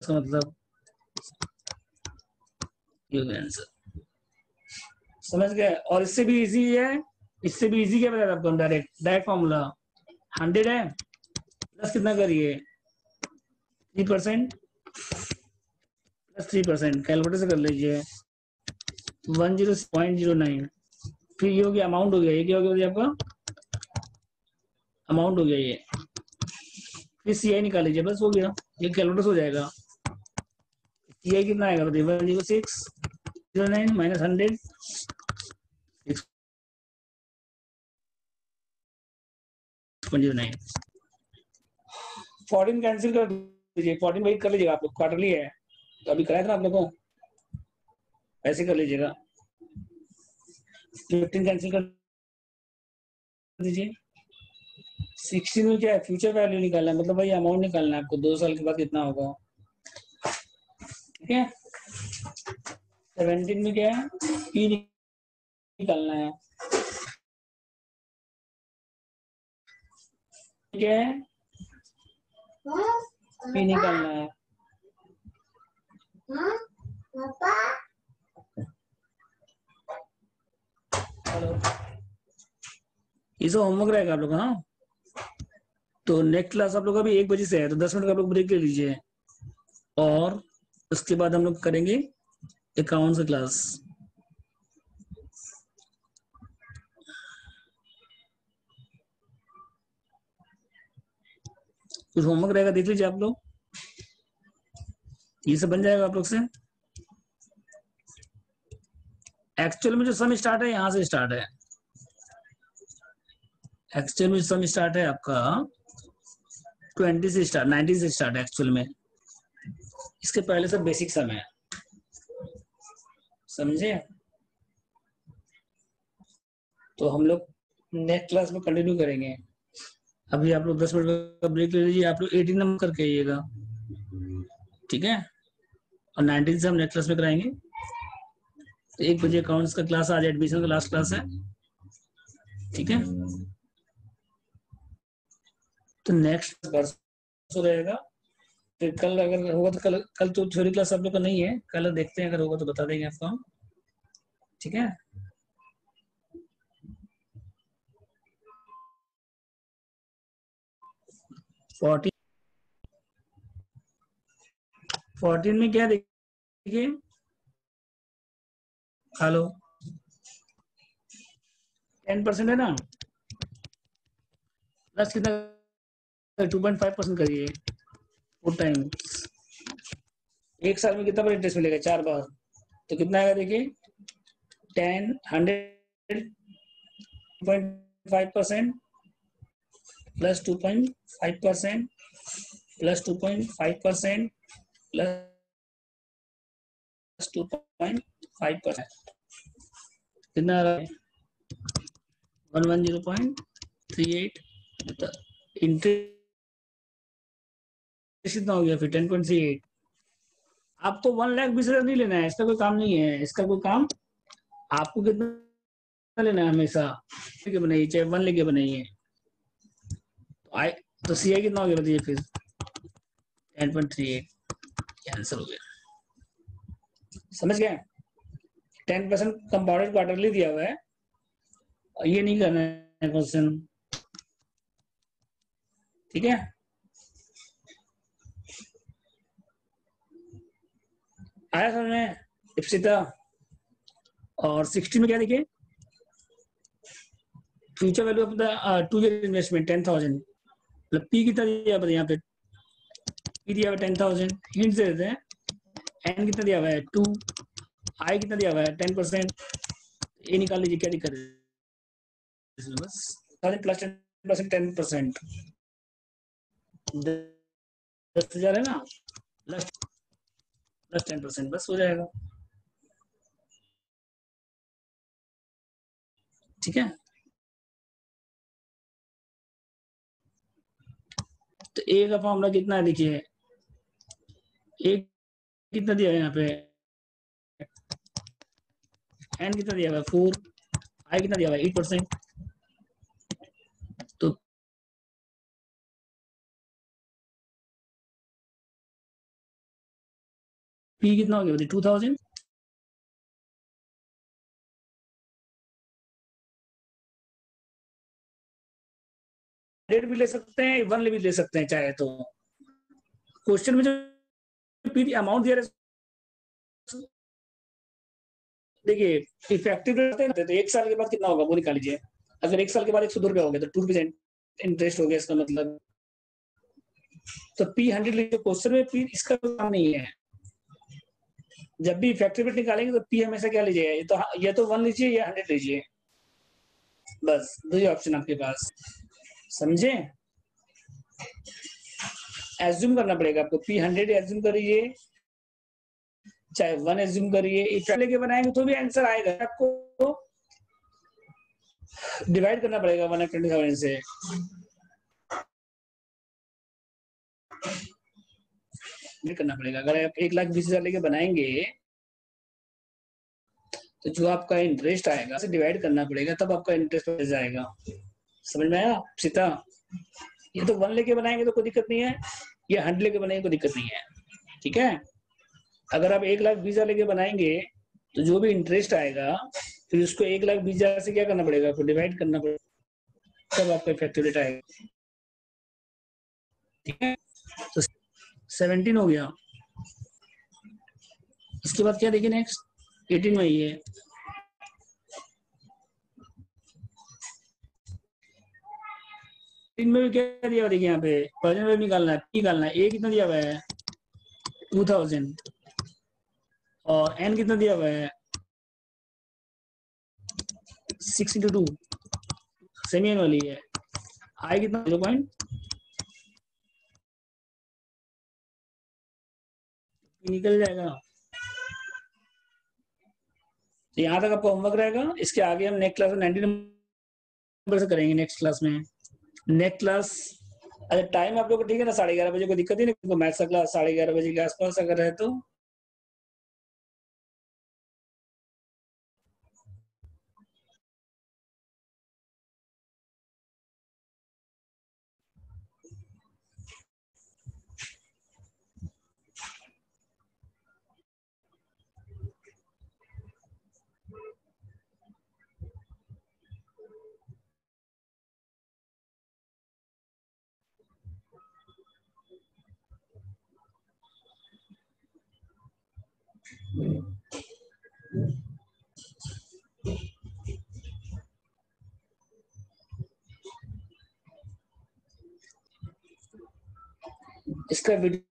इसका मतलब ये हो गया आंसर, समझ गए। और इससे भी इजी है, इससे भी इजी क्या बताया आपको डायरेक्ट फॉर्मूला 100 है प्लस कितना करिए 3% प्लस 3%, कैलकुलेटर से कर लीजिए 10.09। फिर ये हो गया अमाउंट हो गया, ये क्या हो गया आपका अमाउंट हो गया ये। फिर सी आई निकाल लीजिए, बस हो गया, ये कैलकुलेटर हो जाएगा। सी आई कितना आएगा बताइए 10609 माइनस 100 6.09। 14 कैंसिल कर दीजिए, 14 वही कर लीजिएगा आप लोग, क्वार्टरली है तो अभी कराया था आप लोगों को। ऐसे कर लीजिएगा, 15 कैंसिल कर दीजिए। 16 में क्या है, फ्यूचर वैल्यू निकालना है, मतलब भाई अमाउंट निकालना है आपको 2 साल के बाद कितना होगा, ठीक है। 17 में क्या है, पी निकालना है, क्या है, पी निकालना है। हेलो, ये सब होमवर्क रहेगा आप लोग, हाँ। तो नेक्स्ट क्लास आप लोग अभी 1 बजे से है, तो 10 मिनट का आप लोग ब्रेक ले लीजिए, और उसके बाद हम लोग करेंगे अकाउंट्स की क्लास। कुछ होमवर्क रहेगा देख लीजिए आप लोग, ये सब बन जाएगा आप लोग से। एक्चुअल में जो सम स्टार्ट है यहाँ से स्टार्ट है, एक्चुअल में सम स्टार्ट है आपका 20 से स्टार्ट, 90 से स्टार्ट है एक्चुअल में, इसके पहले सब बेसिक सम है, समझे। तो हम लोग नेक्स्ट क्लास में कंटिन्यू करेंगे। अभी आप लोग 10 मिनट का ब्रेक ले लीजिए, आप लोग 18 नंबर करके आइएगा, ठीक है, और 19 से हम नेक्स्ट क्लास में कराएंगे। तो 1 बजे अकाउंट्स का क्लास, आज एडमिशन का लास्ट क्लास है, ठीक है। तो नेक्स्ट परसों रहेगा, फिर कल अगर होगा तो कल तो थ्योरी क्लास आप लोग का नहीं है, कल देखते हैं, अगर होगा तो बता देंगे आपको, ठीक है। फोर्टीन 14 में क्या देखिए, हेलो, 10% है ना, प्लस कितना, 2.5% करिए 4 टाइम्स, 1 साल में कितना बार इंटरेस्ट मिलेगा, 4 बार, तो कितना आएगा देखिए, 10 100.5% प्लस 2.5% प्लस 2.5% प्लस 2.5%, कितना आ रहा है, 110.38, इंटरेस्ट कितना हो गया फिर 10.38। आपको 1,20,000 नहीं लेना है, इसका कोई काम नहीं है, इसका कोई काम, आपको कितना लेना है, हमेशा लेके बनाइए, चाहे 1 लेके बनाइए, तो आई, तो सी आई कितना हो गया बताइए फिर, 10.38 कैंसिल हो गया, समझ गए। 10% कंपाउंडेड क्वार्टरली दिया हुआ है, और ये नहीं करना है क्वेश्चन, ठीक है। आया समझ में इप्सिता। और 16 में क्या देखिए, future value of the 2 year investment 10,000, मतलब पी कितना दिया है यहाँ पे, पी दिया हुआ 10,000, हिंट दे देते हैं, एन कितना दिया हुआ है 2, आई कितना दिया हुआ है 10%, ये निकाल लीजिए, क्या दिक्कत है, बस 1000 प्लस 10%, 10%, 10,000 है ना, प्लस 10%, बस हो जाएगा, ठीक है। तो ए का फॉर्मूला कितना है देखिए, एक कितना दिया है यहाँ पे, एन कितना दिया हुआ है 4, आई कितना दिया हुआ है 8%, तो पी कितना हो गया बताइए 2000, रेट भी ले सकते हैं, 1 भी ले सकते हैं चाहे तो, क्वेश्चन में जो पी अमाउंट दिया देखिए, इफेक्टिव रेट तो 1 साल के बाद कितना होगा वो निकाल लीजिए, अगर 1 साल के बाद 102 रुपया हो गया तो 2% इंटरेस्ट हो गया, इसका मतलब, तो पी 100 लीजिए, क्वेश्चन में पी इसका काम नहीं है, जब भी इफेक्टिव रेट निकालेंगे तो पी हमेशा क्या लीजिए, ये तो 1 लीजिए या 100 लीजिए, बस 2 ही ऑप्शन आपके पास, समझे। एज्यूम करना पड़ेगा आपको, पी 100 एज्यूम करिए, चाहे 1 एज्यूम करिए, इफ लेके बनाएंगे तो भी आंसर आएगा। आपको डिवाइड करना पड़ेगा 127 से। करना पड़ेगा। अगर आप 1,20,000 लेके बनाएंगे तो जो आपका इंटरेस्ट आएगा उसे डिवाइड करना पड़ेगा, तब आपका इंटरेस्ट बढ़ जाएगा। समझ में आया सीता? ये तो 1 लेके बनाएंगे तो कोई दिक्कत नहीं है, ये 100 लेके बनाएंगे कोई दिक्कत नहीं है। ठीक है, अगर आप 1,20,000 लेके बनाएंगे तो जो भी इंटरेस्ट आएगा फिर उसको 1,20,000 से क्या करना पड़ेगा, आपको डिवाइड करना पड़ेगा, तब आपका इफेक्टिव रेट आएगा। ठीक है, तो 17 हो गया। इसके बाद क्या देखिए नेक्स्ट 18 में ही है। इनमें भी क्या दिया हुआ देखिए, यहाँ पे वर्जन वेब निकालना है। ए कितना दिया हुआ है 2000 और एन कितना दिया हुआ है 6 × 2 सेमी एन वाली है। आई कितना 0. निकल जाएगा। तो यहाँ तक आपका होमवर्क रहेगा। इसके आगे हम नेक्स्ट क्लास में 90 नंबर से करेंगे। नेक्स्ट क्लास में नेक्स्ट क्लास अच्छा टाइम आप लोग को ठीक है ना, 11:30 बजे, कोई दिक्कत ही नहीं। मैथ्स का क्लास 11:30 बजे के आसपास अगर है तो इसका वीडियो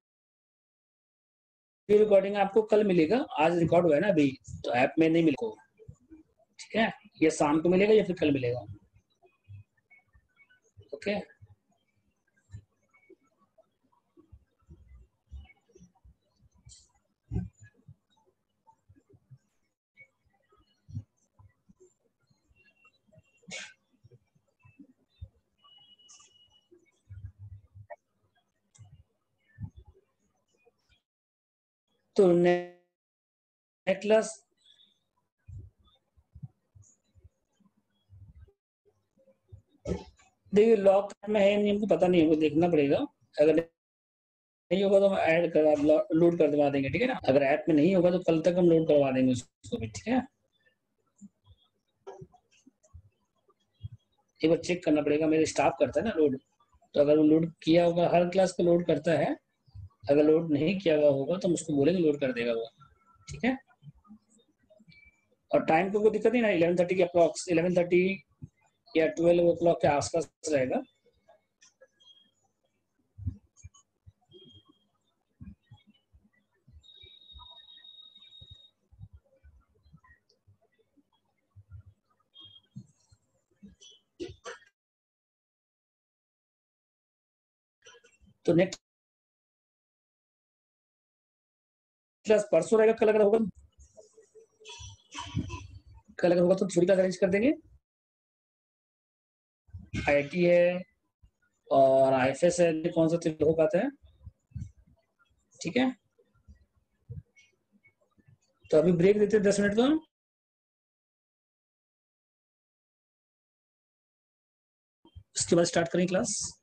रिकॉर्डिंग आपको कल मिलेगा। आज रिकॉर्ड हुआ है ना अभी, तो ऐप में नहीं मिलेगा। ठीक है, ये शाम को मिलेगा या फिर कल मिलेगा। ओके, तो नेक्स्ट क्लास देखिए लॉक में है नहीं, हमको पता नहीं है, वो देखना पड़ेगा। अगर नहीं होगा तो हम ऐड कर लोड करवा देंगे। ठीक है ना, अगर ऐप में नहीं होगा तो कल तक हम लोड करवा देंगे उसको भी। ठीक है, एक बार चेक करना पड़ेगा। मेरे स्टाफ करता है ना लोड, तो अगर वो लोड किया होगा, हर क्लास का लोड करता है। अगर लोड नहीं किया हुआ होगा तो हम उसको बोलेंगे लोड कर देगा वो। ठीक है, और टाइम को कोई दिक्कत नहीं ना, 11:30 के अप्रॉक्स 11:30 या 12 o'clock के आसपास रहेगा। तो नेक्स्ट क्लास परसों रहेगा। कल अगर होगा तो थोड़ी क्लास अरेंज कर देंगे। आईआईटी है और आईएफएस है, कौन सा हो पाता है। ठीक है, तो अभी ब्रेक देते हैं 10 मिनट का। उसके बाद स्टार्ट करें क्लास।